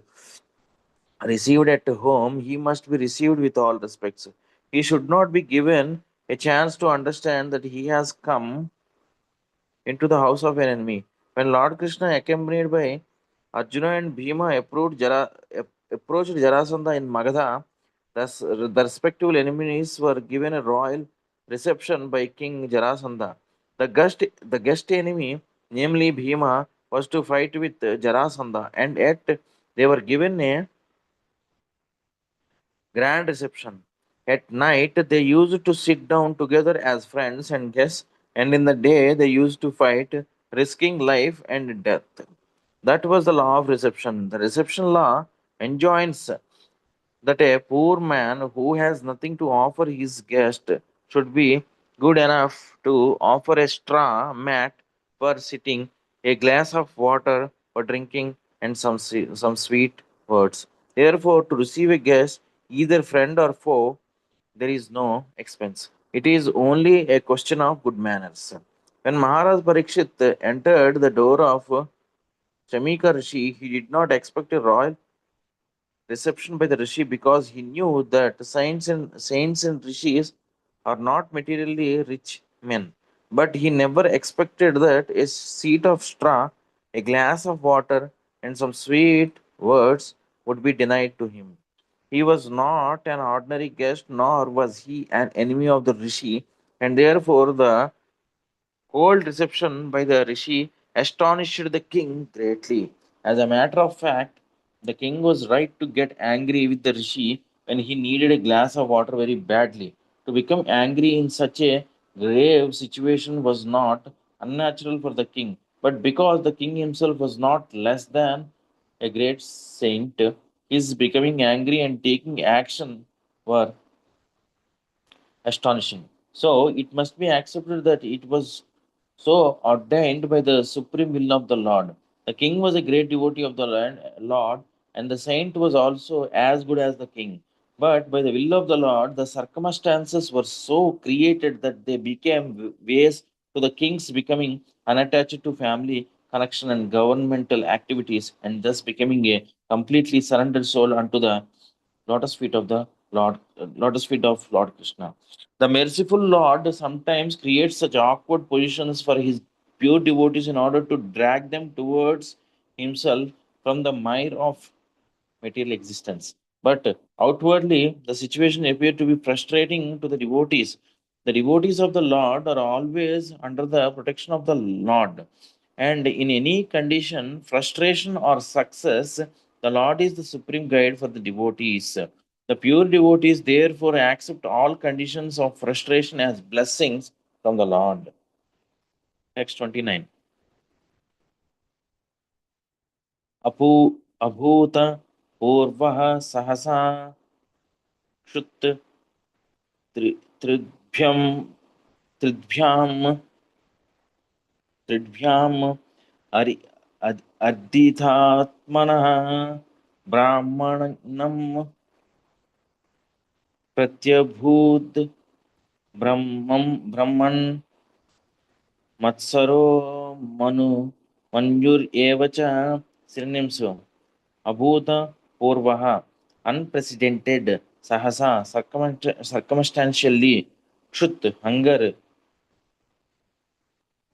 received at home, he must be received with all respects. He should not be given a chance to understand that he has come into the house of an enemy. When Lord Krishna, accompanied by Arjuna and Bhima, approached Jarasandha in Magadha, the respective enemies were given a royal reception by King Jarasandha. The guest enemy, namely Bhima, was to fight with Jarasandha, and yet they were given a grand reception. At night, they used to sit down together as friends and guests, and in the day, they used to fight, risking life and death. That was the law of reception. The reception law enjoins that a poor man who has nothing to offer his guest should be good enough to offer a straw mat for sitting, a glass of water for drinking, and some sweet words. Therefore, to receive a guest, either friend or foe, there is no expense. It is only a question of good manners. When Maharaj Parikshit entered the door of Shamika Rishi, he did not expect a royal reception by the Rishi because he knew that saints and rishis are not materially rich men. But he never expected that a seat of straw, a glass of water, and some sweet words would be denied to him. He was not an ordinary guest, nor was he an enemy of the Rishi, and therefore the cold reception by the Rishi astonished the king greatly. As a matter of fact, the king was right to get angry with the Rishi when he needed a glass of water very badly. To become angry in such a grave situation was not unnatural for the king, but because the king himself was not less than a great saint, his becoming angry and taking action were astonishing. So it must be accepted that it was so ordained by the supreme will of the Lord. The king was a great devotee of the Lord, and the saint was also as good as the king. But by the will of the Lord, the circumstances were so created that they became ways to the king's becoming unattached to family connection and governmental activities, and thus becoming a completely surrendered soul unto the lotus feet of the lotus feet of Lord Krishna. The merciful Lord sometimes creates such awkward positions for his pure devotees in order to drag them towards himself from the mire of material existence. But outwardly, the situation appeared to be frustrating to the devotees. The devotees of the Lord are always under the protection of the Lord. And in any condition, frustration or success, the Lord is the supreme guide for the devotees. The pure devotees therefore accept all conditions of frustration as blessings from the Lord. Text 29. अभूत पूर्वः सहसा क्षुत् त्रिभ्यं त्रिभ्यां त्रिभ्याम् अर्दितात्मनः ब्राह्मणं प्रत्यभूत् ब्रह्मन् मत्सरो मनुर्येव च Synonyms. Abhuta Purvaha, unprecedented, Sahasa, circumstantially, Kshut, hunger,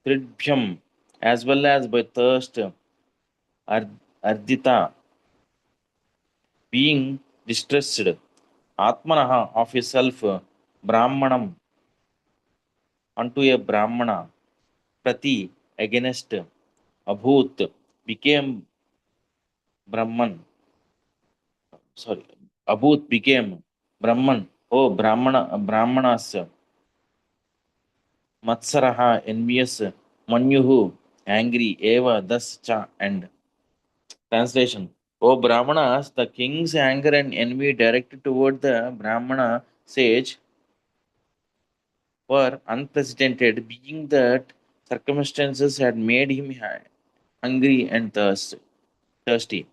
Tridbhyam, as well as by thirst, Ardita, being distressed, Atmanaha, of his self, Brahmanam, unto a Brahmana, Prati, against, Abhut, became Brahman. Sorry, Abhut became Brahman. Oh, Brahmanas, Matsaraha, envious, Manyuhu, angry, Eva, thus cha, and. Translation. O Brahmanas, the king's anger and envy directed toward the Brahmana sage were unprecedented, being that circumstances had made him hungry and thirsty.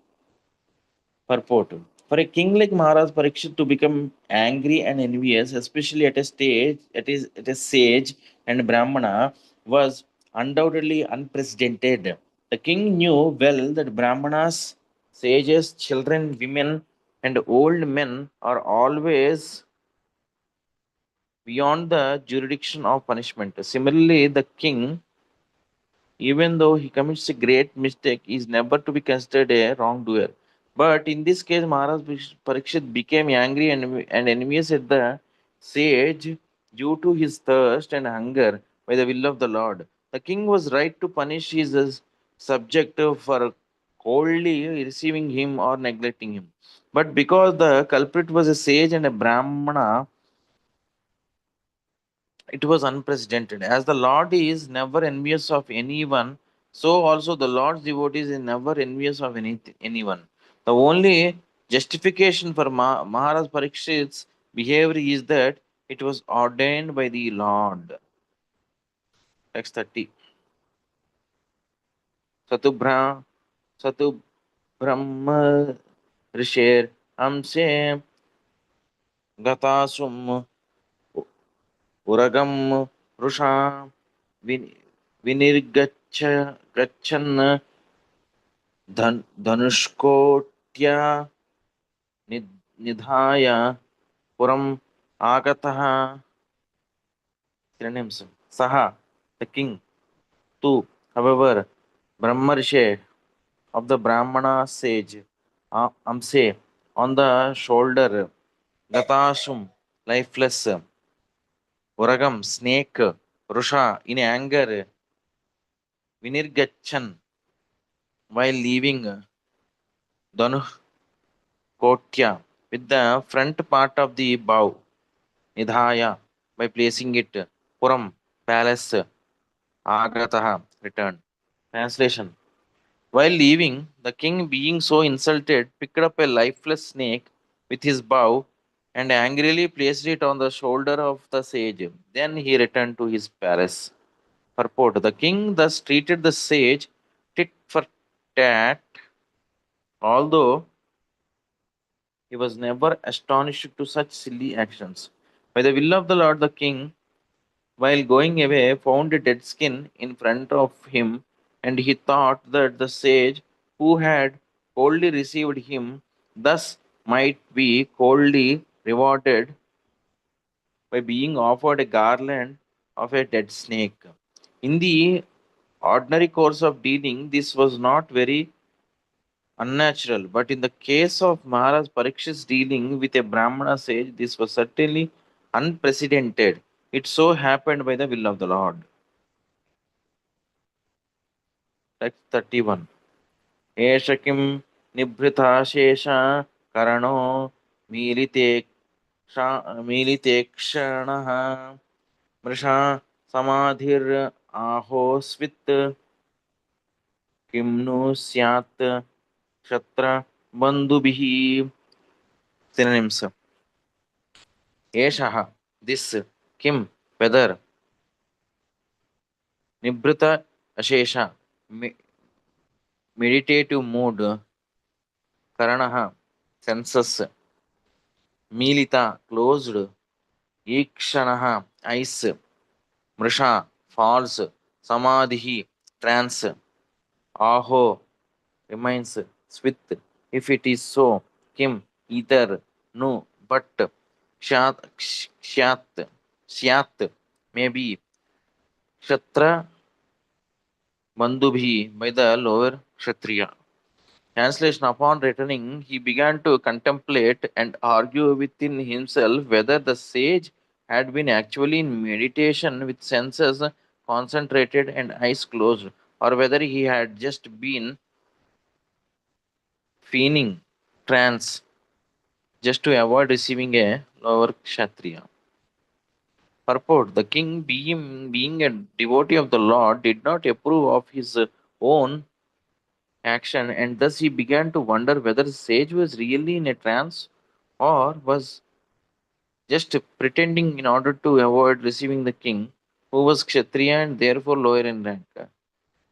Purport. For a king like Maharaj Parikshit to become angry and envious, especially at a sage and Brahmana, was undoubtedly unprecedented. The king knew well that Brahmanas, sages, children, women, and old men are always beyond the jurisdiction of punishment. Similarly, the king, even though he commits a great mistake, is never to be considered a wrongdoer. But in this case, Maharaj Parikshit became angry and envious at the sage due to his thirst and hunger by the will of the Lord. The king was right to punish his subject for coldly receiving him or neglecting him. But because the culprit was a sage and a Brahmana, it was unprecedented. As the Lord is never envious of anyone, so also the Lord's devotees is never envious of anyone. The only justification for Maharaj Parikshit's behavior is that it was ordained by the Lord. Text 30. Satu Brahma Risher Amse Gatasum Uragam Rusha विनिर्गच्छ गच्छन् धनुष्कोट्या निधाय पुरम् आगतः Synonyms. Saha, the king. Tu, however, Brahmarshe of the Brahmana sage, Amse, on the shoulder, Gatashum, lifeless, Uragam, snake, Rusha, in anger, Vinirgachan, while leaving Dhanu Kotya, with the front part of the bow, Nidhaya, by placing it, Puram, palace, Agataha, returned. Translation. While leaving, the king, being so insulted, picked up a lifeless snake with his bow and angrily placed it on the shoulder of the sage. Then he returned to his palace. Purport. The king thus treated the sage tit for tat, although he was never astonished to such silly actions. By the will of the Lord, the king, while going away, found a dead skin in front of him, and he thought that the sage who had coldly received him thus might be coldly rewarded by being offered a garland of a dead snake. In the ordinary course of dealing, this was not very unnatural, but in the case of Maharaj Parikshit's dealing with a Brahmana sage, this was certainly unprecedented. It so happened by the will of the Lord. Text 31. एष किं निभृताशेष करणो मीलिते क्षणः मृषा समाधिराहोस्वित् किं नु स्यात् क्षत्रबन्धुभिः. Synonyms. एषः, this, किं, whether, निभृत अशेष, meditative mood, karanah, senses, milita, closed, ikshanah, eyes, mrisha, false, samadhi, trance, aho, remains, swith, if it is so, kim, either, no, but, syat, maybe, kshatra, bandhubhi, by the lower kshatriya. Translation. Upon returning, he began to contemplate and argue within himself whether the sage had been actually in meditation with senses concentrated and eyes closed, or whether he had just been feigning trance just to avoid receiving a lower kshatriya. Purport. The king, being a devotee of the Lord, did not approve of his own action, and thus he began to wonder whether the sage was really in a trance or was just pretending in order to avoid receiving the king, who was Kshatriya and therefore lower in rank.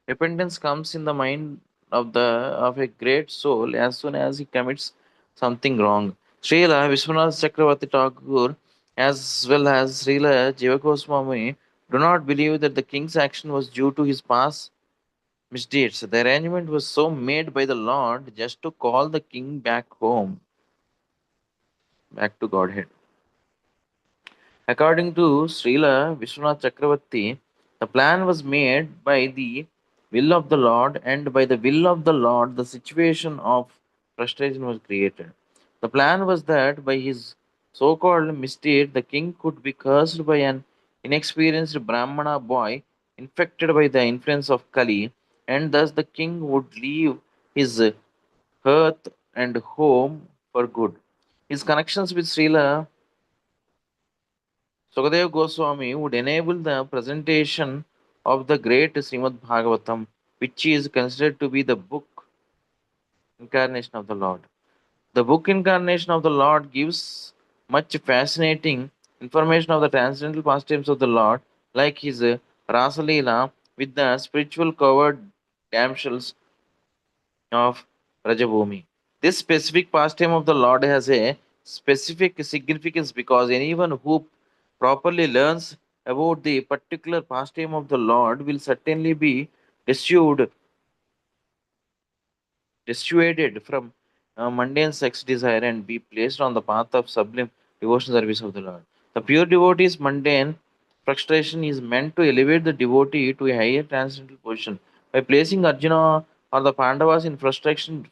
Repentance comes in the mind of a great soul as soon as he commits something wrong. Srila Vishwanath Chakravarti Thakur, as well as Srila Jivakoswami, do not believe that the king's action was due to his past misdeeds. The arrangement was so made by the Lord just to call the king back home, back to Godhead. According to Srila Vishwanath Chakravarti, the plan was made by the will of the Lord, and by the will of the Lord, the situation of frustration was created. The plan was that by his so called misdeed, the king could be cursed by an inexperienced Brahmana boy infected by the influence of Kali, and thus the king would leave his hearth and home for good. His connections with Srila Sukadeva Goswami would enable the presentation of the great Śrīmad-Bhāgavatam, which is considered to be the book incarnation of the Lord. The book incarnation of the Lord gives much fascinating information of the transcendental pastimes of the Lord, like his Rasa Leela with the spiritual covered damsels of Rajabhumi. This specific pastime of the Lord has a specific significance because anyone who properly learns about the particular pastime of the Lord will certainly be dissuaded, dissuaded from mundane sex desire and be placed on the path of sublime devotional service of the Lord. The pure devotee's mundane frustration is meant to elevate the devotee to a higher transcendental position. By placing Arjuna or the Pandavas in frustration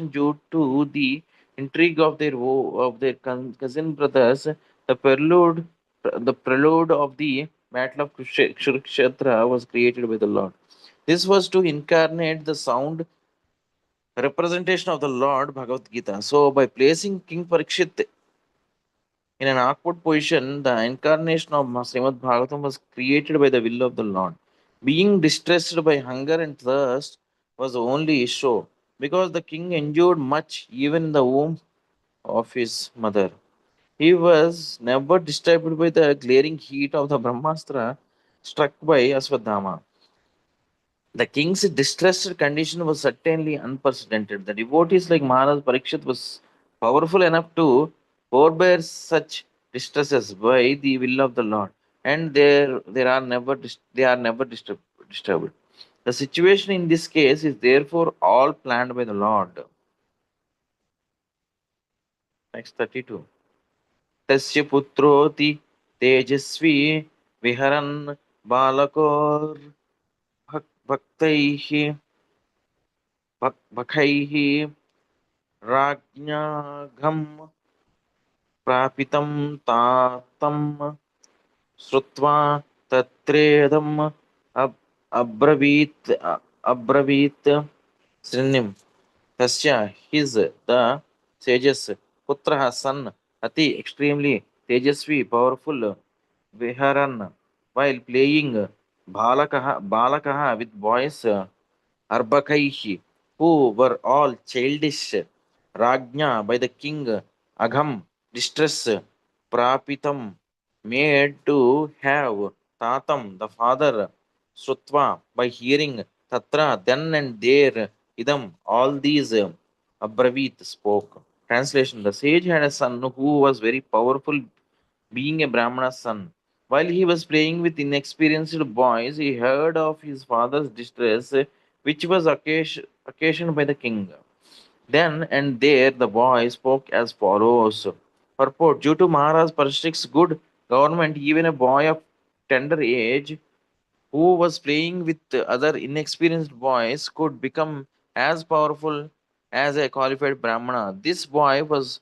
due to the intrigue of cousin brothers, the prelude of the battle of Kurukshetra was created by the Lord. This was to incarnate the sound representation of the Lord Bhagavad Gita. So, by placing King Parikshit in an awkward position, the incarnation of Srimad Bhagavatam was created by the will of the Lord. Being distressed by hunger and thirst was the only issue, because the king endured much even in the womb of his mother. He was never disturbed by the glaring heat of the Brahmastra struck by Aswadhama. The king's distressed condition was certainly unprecedented. The devotees like Maharaj Parikshit was powerful enough to forbear such distresses by the will of the Lord, and they are never disturbed. The situation in this case is therefore all planned by the Lord. Next 32. Tasya putroti tejasvi viharan balakor bhaktaihi बखैः राज्ञाघं प्रापितं तातं श्रुत्वा तत्रेदम् अब्रवीत् Srinim. Tasya, his, the sages, putraha, son, ati, extremely tejasvi, powerful, viharan, while playing balakaha with boys, arbakaihi, who were all childish, rajna by the king, agham, distress, prapitam, made to have, tatam, the father, srutva, by hearing, tatra, then and there, idam, all these, abravit, spoke. Translation: the sage had a son who was very powerful, being a Brahmana's son. While he was playing with inexperienced boys, he heard of his father's distress, which was occasioned by the king. Then and there the boy spoke as follows. Purport: due to Maharaj Parikshit's good government, even a boy of tender age who was playing with other inexperienced boys could become as powerful as a qualified Brahmana. This boy was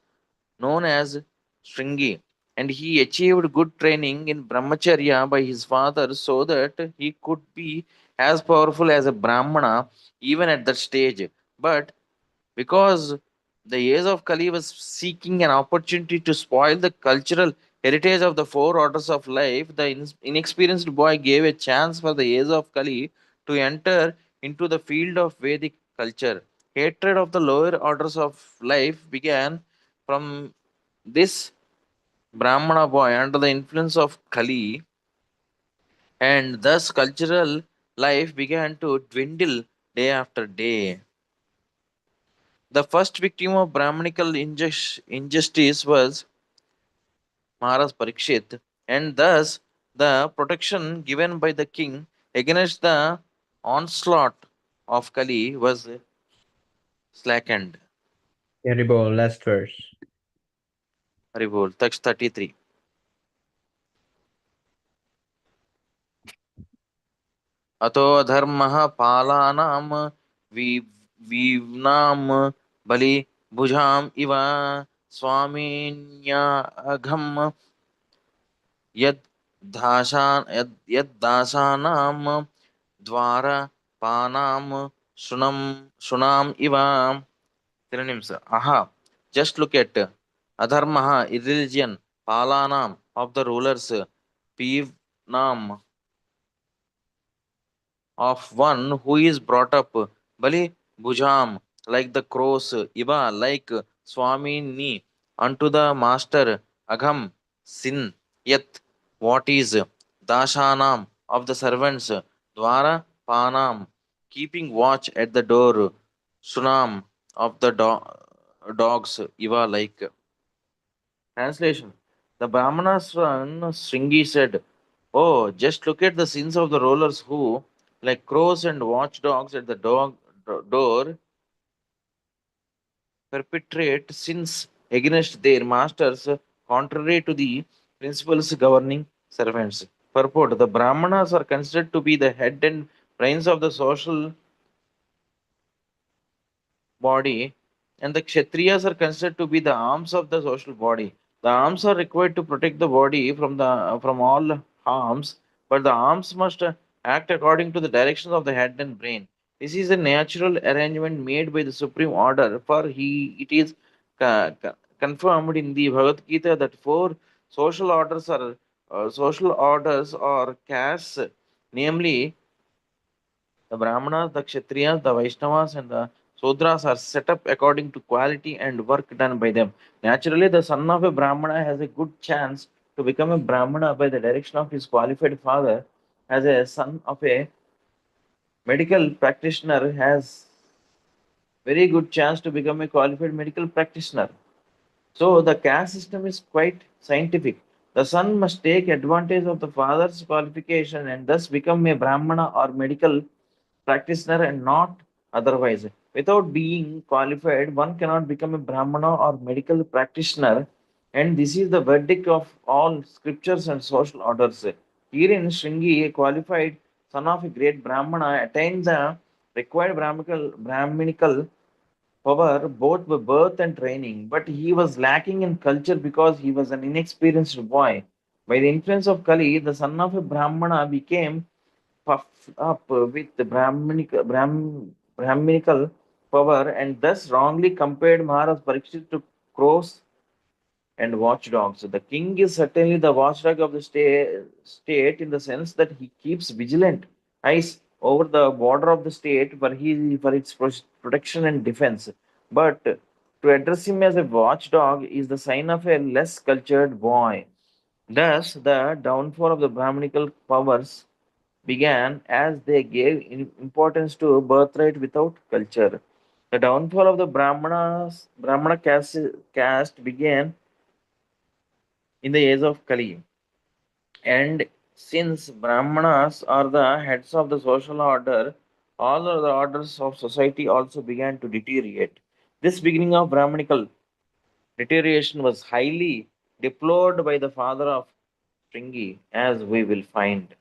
known as Shringi, and he achieved good training in Brahmacharya by his father so that he could be as powerful as a Brahmana even at that stage. But because the age of Kali was seeking an opportunity to spoil the cultural heritage of the four orders of life, the inexperienced boy gave a chance for the age of Kali to enter into the field of Vedic culture. Hatred of the lower orders of life began from this Brahmana boy under the influence of Kali, and thus cultural life began to dwindle day after day. The first victim of Brahmanical injustice was Maharaj Parikshit, and thus the protection given by the king against the onslaught of Kali was slackened. Terrible, last verse. Haribol, text 33. अतो धर्मः पालानां वीव्नां बलि भुजाम् इव स्वामिन्याघम् यद्दासानां द्वारपानां शुनाम् इव. Synonyms: aha, just look at adharmaha, irreligion, palanam, of the rulers, pivnam, of one who is brought up, bali bhujam, like the crows, iva, like swamini, unto the master, agham, sin, yat, what is, dashanam, of the servants, dwara panam, keeping watch at the door, sunam, of the dogs, iva, like. Translation: the Brahmana's son Shringi said, "Oh, just look at the sins of the rulers who, like crows and watchdogs at the door, perpetrate sins against their masters, contrary to the principles governing servants." Purport: the Brahmanas are considered to be the head and brains of the social body, and the Kshatriyas are considered to be the arms of the social body. The arms are required to protect the body from all harms, but the arms must act according to the directions of the head and brain. This is a natural arrangement made by the supreme order, for it is confirmed in the Bhagavad Gita that four social orders or castes, namely the Brahmanas, the Kshatriyas, the Vaishnavas, and the Sudras are set up according to quality and work done by them. Naturally, the son of a Brahmana has a good chance to become a Brahmana by the direction of his qualified father, as a son of a medical practitioner has very good chance to become a qualified medical practitioner. So the caste system is quite scientific. The son must take advantage of the father's qualification and thus become a Brahmana or medical practitioner and not otherwise. Without being qualified, one cannot become a Brahmana or medical practitioner, and this is the verdict of all scriptures and social orders. Herein, Shringi, a qualified son of a great Brahmana, attained the required Brahminical power both by birth and training, but he was lacking in culture because he was an inexperienced boy. By the influence of Kali, the son of a Brahmana became puffed up with the Brahminical power and thus wrongly compared Maharaj Parikshit to crows and watchdogs. The king is certainly the watchdog of the state in the sense that he keeps vigilant eyes over the border of the state for its protection and defense. But to address him as a watchdog is the sign of a less cultured boy. Thus, the downfall of the Brahminical powers began as they gave importance to birthright without culture. The downfall of the Brahmana caste began in the age of Kali. And since Brahmanas are the heads of the social order, all other orders of society also began to deteriorate. This beginning of Brahmanical deterioration was highly deplored by the father of Shringi, as we will find.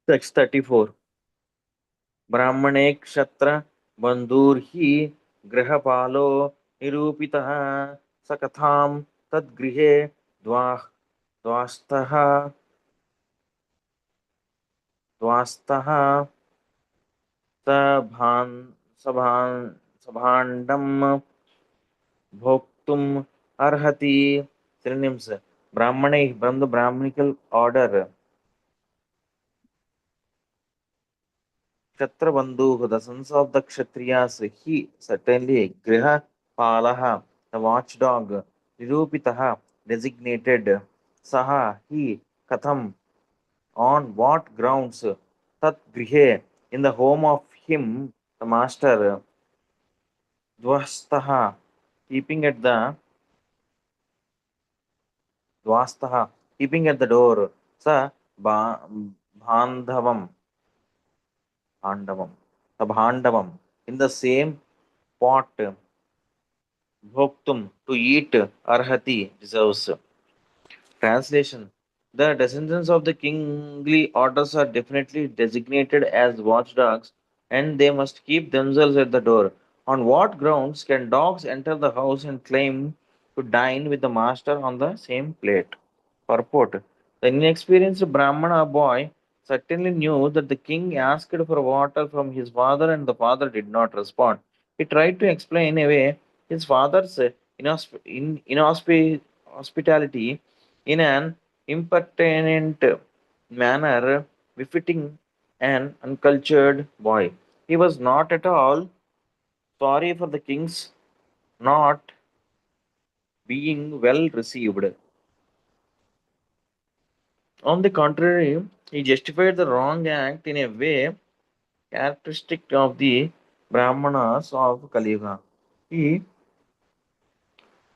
Text 34. ब्राह्मणे क्षत्र बन्धुर्हि गृहपालो निरूपितः स कथां तद्गृहे द्वास्तः द्वास्तः सभान् सभान् सभाण्डं भोक्तुम् अर्हति. Synonyms: Brahmane from the Brahminical order. Kshatrabandhu, the sons of the Kshatriyas, he certainly Griha Palaha, the watchdog, Nirupitaha, designated, Saha, he, Katham, on what grounds, Tat Grihe, in the home of him, the master, Dvastaha, keeping at the Dvastaha, keeping at the door, Sa Bandhavam, Bhandavam, the Bhandavam, in the same pot, Bhoktum, to eat, Arhati, deserves. Translation: the descendants of the kingly orders are definitely designated as watchdogs and they must keep themselves at the door. On what grounds can dogs enter the house and claim to dine with the master on the same plate? Purport: the inexperienced Brahmana boy certainly knew that the king asked for water from his father and the father did not respond. He tried to explain away his father's hospitality in an impertinent manner befitting an uncultured boy. He was not at all sorry for the king's not being well received. On the contrary, he justified the wrong act in a way characteristic of the Brahmanas of Kaliuga. He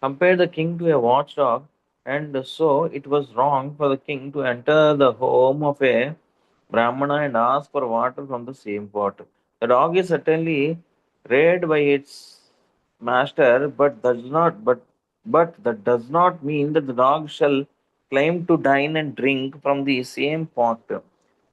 compared the king to a watchdog, and so it was wrong for the king to enter the home of a Brahmana and ask for water from the same pot. The dog is certainly reared by its master, but that does not mean that the dog shall claim to dine and drink from the same pot.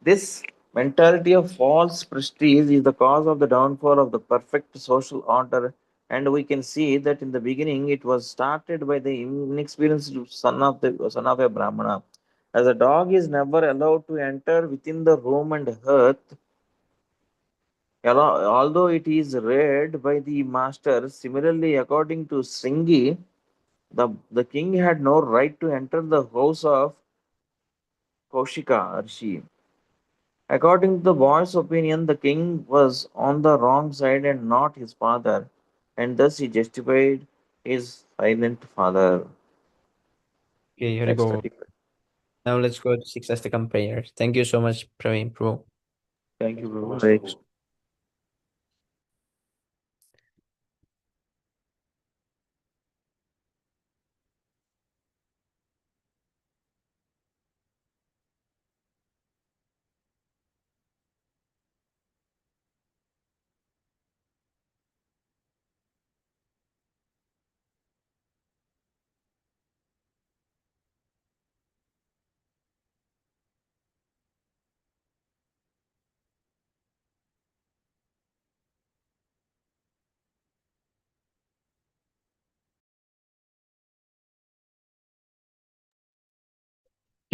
This mentality of false prestige is the cause of the downfall of the perfect social order, and we can see that in the beginning it was started by the inexperienced son of a Brahmana. As a dog is never allowed to enter within the room and hearth, although it is reared by the master. Similarly, according to Sringi, the king had no right to enter the house of Kaushika Rishi. According to the boy's opinion, the king was on the wrong side and not his father, and thus he justified his silent father. Okay, Text Haribol. 35. Now let's go to six Astakam prayers. Thank you so much, Praveen Pro. Thank you, so Prabhu. much, Hare Prabhu.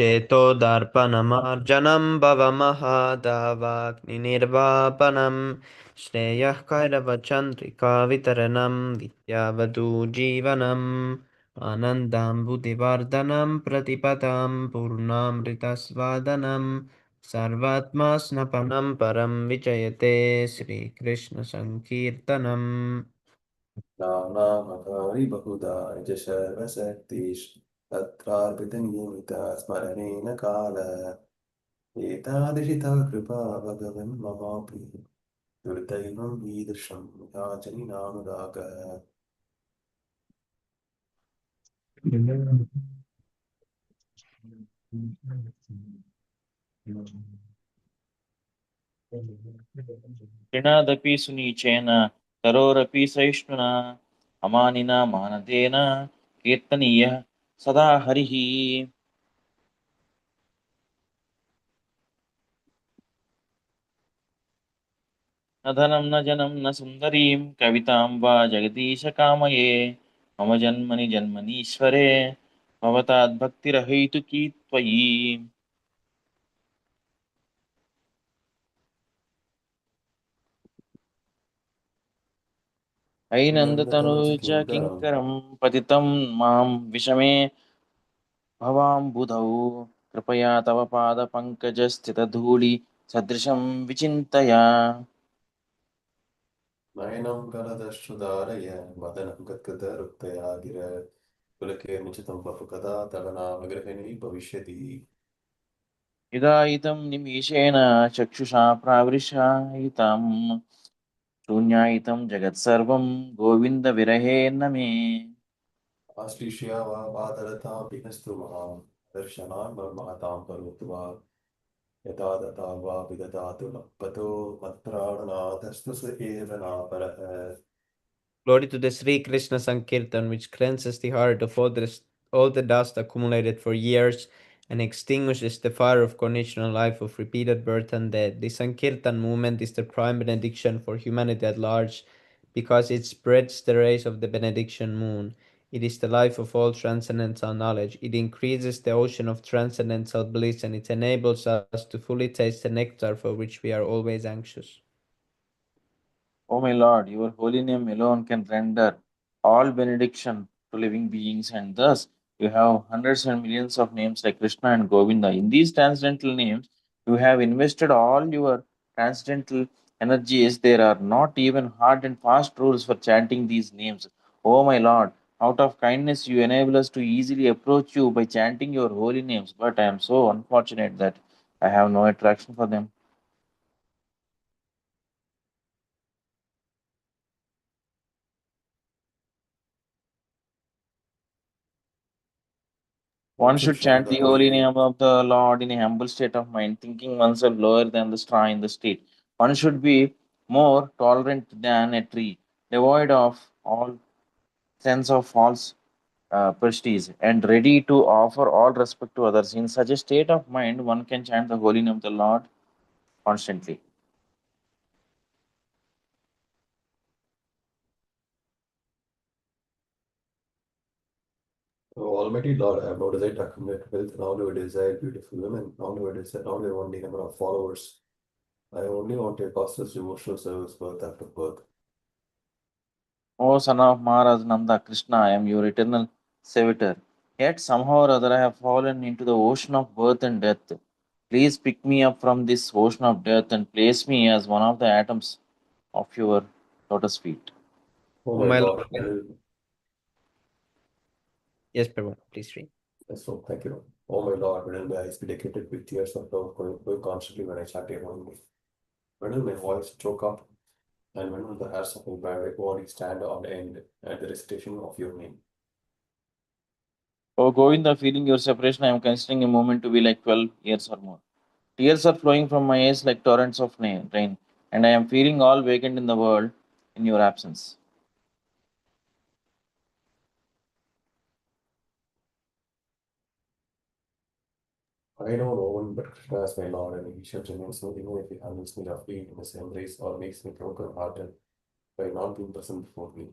चेतोदर्पणमार्जनं भवमहादावाग्निर्वापनं श्रेयः कैरवचन्द्रिकावितरणं विद्यावधूजीवनम् आनन्दाम्बुधिवर्धनं प्रतिपदां पूर्णामृतस्वादनं सर्वात्मास्नपनं परं विजयते श्रीकृष्णसङ्कीर्तनम् नानामकारि बहुधा च सर्वशक्तिश् तत्रार्पितनियमिता स्मरणेन काल एतादृशिता कृपा भगवन् ममापि दुर्दैवं ईदृशं याचनि नानुरागः कृणादपि सुनीचेन करोरपि सहिष्णुना अमानिना मानदेन कीर्तनीयः सदा हरिः न धनं न जनं न सुन्दरीं कवितां वा जगदीश कामये मम जन्मनि जन्मनीश्वरे भवताद्भक्तिरहैतुकी त्वयि ऐनन्दतनुज नन्दतनुचकिङ्करम् किङ्करं पतितं मां विषमे भवाम्बुधौ कृपया तव पादपङ्कजस्थितधूलि सदृशं विचिन्तया नयनं कलदश्रुधारय वदनं गद्गदरुक्तया गिर पुलकेर्मुचितं वपु कदा तव नाम गृहिणी भविष्यति इदायितं निमीषेण चक्षुषा प्रावृषायितं शून्यायितं जगत्सर्वं गोविन्दविरहेण मे आश्लिष्य वा पादरतां विनस्तु मां दर्शनान् महतां करोतु वा यथा तथा वा विदधातु मत्पतो मत्प्राणनाथस्तु स एव नापरः Glory to the Sri Krishna Sankirtan, which cleanses the heart of all the dust accumulated for years and extinguishes the fire of conditional life of repeated birth and death. The Sankirtan movement is the prime benediction for humanity at large because it spreads the rays of the benediction moon. It is the life of all transcendental knowledge. It increases the ocean of transcendental bliss and it enables us to fully taste the nectar for which we are always anxious. O my Lord, your holy name alone can render all benediction to living beings, and thus you have hundreds and millions of names like Krishna and Govinda. In these transcendental names, you have invested all your transcendental energies. There are not even hard and fast rules for chanting these names. O my Lord, out of kindness, you enable us to easily approach you by chanting your holy names, but I am so unfortunate that I have no attraction for them. One One should should chant chant the the holy holy name. name of the Lord in a humble state of mind, thinking oneself lower than the straw in the street. One should be more tolerant than a tree, devoid of all sense of false prestige, and ready to offer all respect to others. In such a state of mind, one can chant the holy name of the Lord constantly. O Almighty Lord, I have no desire to accumulate wealth, nor do I desire beautiful women, nor do I desire, nor do I want the number of followers. I only want a costless devotional service birth after birth. O son of Maharaj Nanda Krishna, I am your eternal servitor. Yet somehow or other I have fallen into the ocean of birth and death. Please pick me up from this ocean of death and place me as one of the atoms of your lotus feet. Oh Oh my my Lord, Lord. Yes, Prabhu, please read. so thank you. Oh my Lord, when will my eyes be decorated with tears of love going constantly when I chant your holy name? When will my voice choke up? And when will the hairs of my body stand on end at the recitation of your name? O Govinda, feeling your separation, I am considering a moment to be like 12 years or more. Tears are flowing from my eyes like torrents of rain, and I am feeling all vacant in the world in your absence. I know no one but Krishna as my Lord, and he shall remain so even if he handles me roughly in his embrace or makes me broken hearted by not being present before me.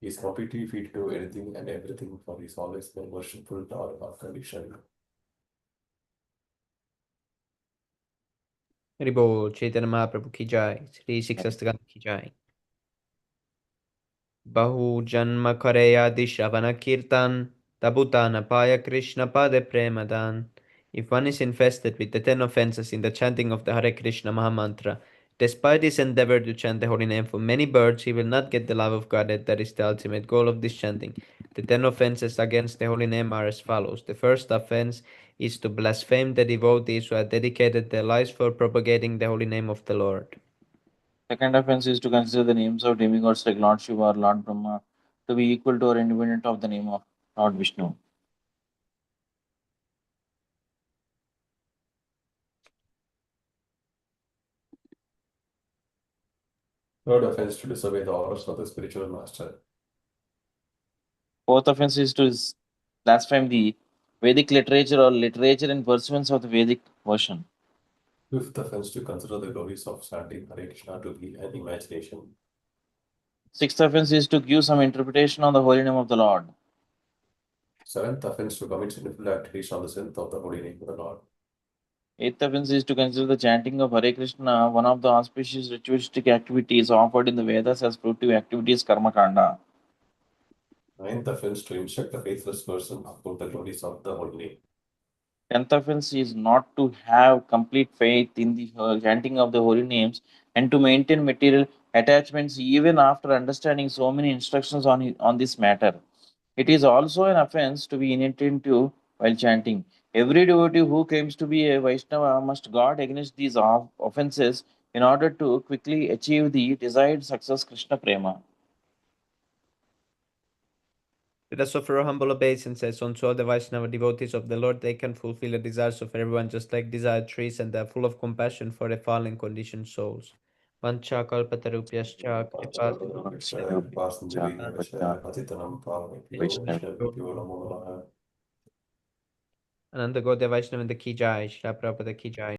He is completely free to do anything and everything, for he is always my worshipful Lord of condition. Hari Bol, Chaitanya Mahaprabhu ki jai, Shri Siksastagam ki jai. Bahu Janma Kareyadi Shravana Kirtan, Tabutana Paya Krishna Pade Premadan. If one is infested with the 10 offenses in the chanting of the Hare Krishna Mahamantra, despite his endeavor to chant the holy name for many birds, he will not get the love of God. That is the ultimate goal of this chanting. The 10 offenses against the holy name are as follows. The first offense is to blaspheme the devotees who have dedicated their lives for propagating the holy name of the Lord. Second offense is to consider the names of demigods like Lord Shiva or Lord Brahma to be equal to or independent of the name of Lord Vishnu. Third offense to disobey the orders of the spiritual master. Fourth offense is to blaspheme the Vedic literature or literature in pursuance of the Vedic version. Fifth offense to consider the glories of chanting Hare Krishna to be an imagination. Sixth offense is to give some interpretation on the holy name of the Lord. Seventh offense to commit sinful activities on the strength of the holy name of the Lord. Eighth offense is to consider the chanting of Hare Krishna one of the auspicious ritualistic activities offered in the Vedas as fruitive activities Karma Kanda. Ninth offense to instruct the faithless person about the glories of the holy name. Tenth offense is not to have complete faith in the chanting of the holy names and to maintain material attachments even after understanding so many instructions on this matter. It is also an offense to be inattentive while chanting. Every devotee who claims to be a Vaishnava must guard against these offenses in order to quickly achieve the desired success Krishna Prema. Let us offer humble obeisances unto all the Vaishnava devotees of the Lord. They can fulfill the desires of everyone just like desired trees, and they are full of compassion for the fallen conditioned souls. Vancha kalpatarupyascha kripa Ananda Gaudiya Vaishnava ki jai, Shri Prabhupada ki jai.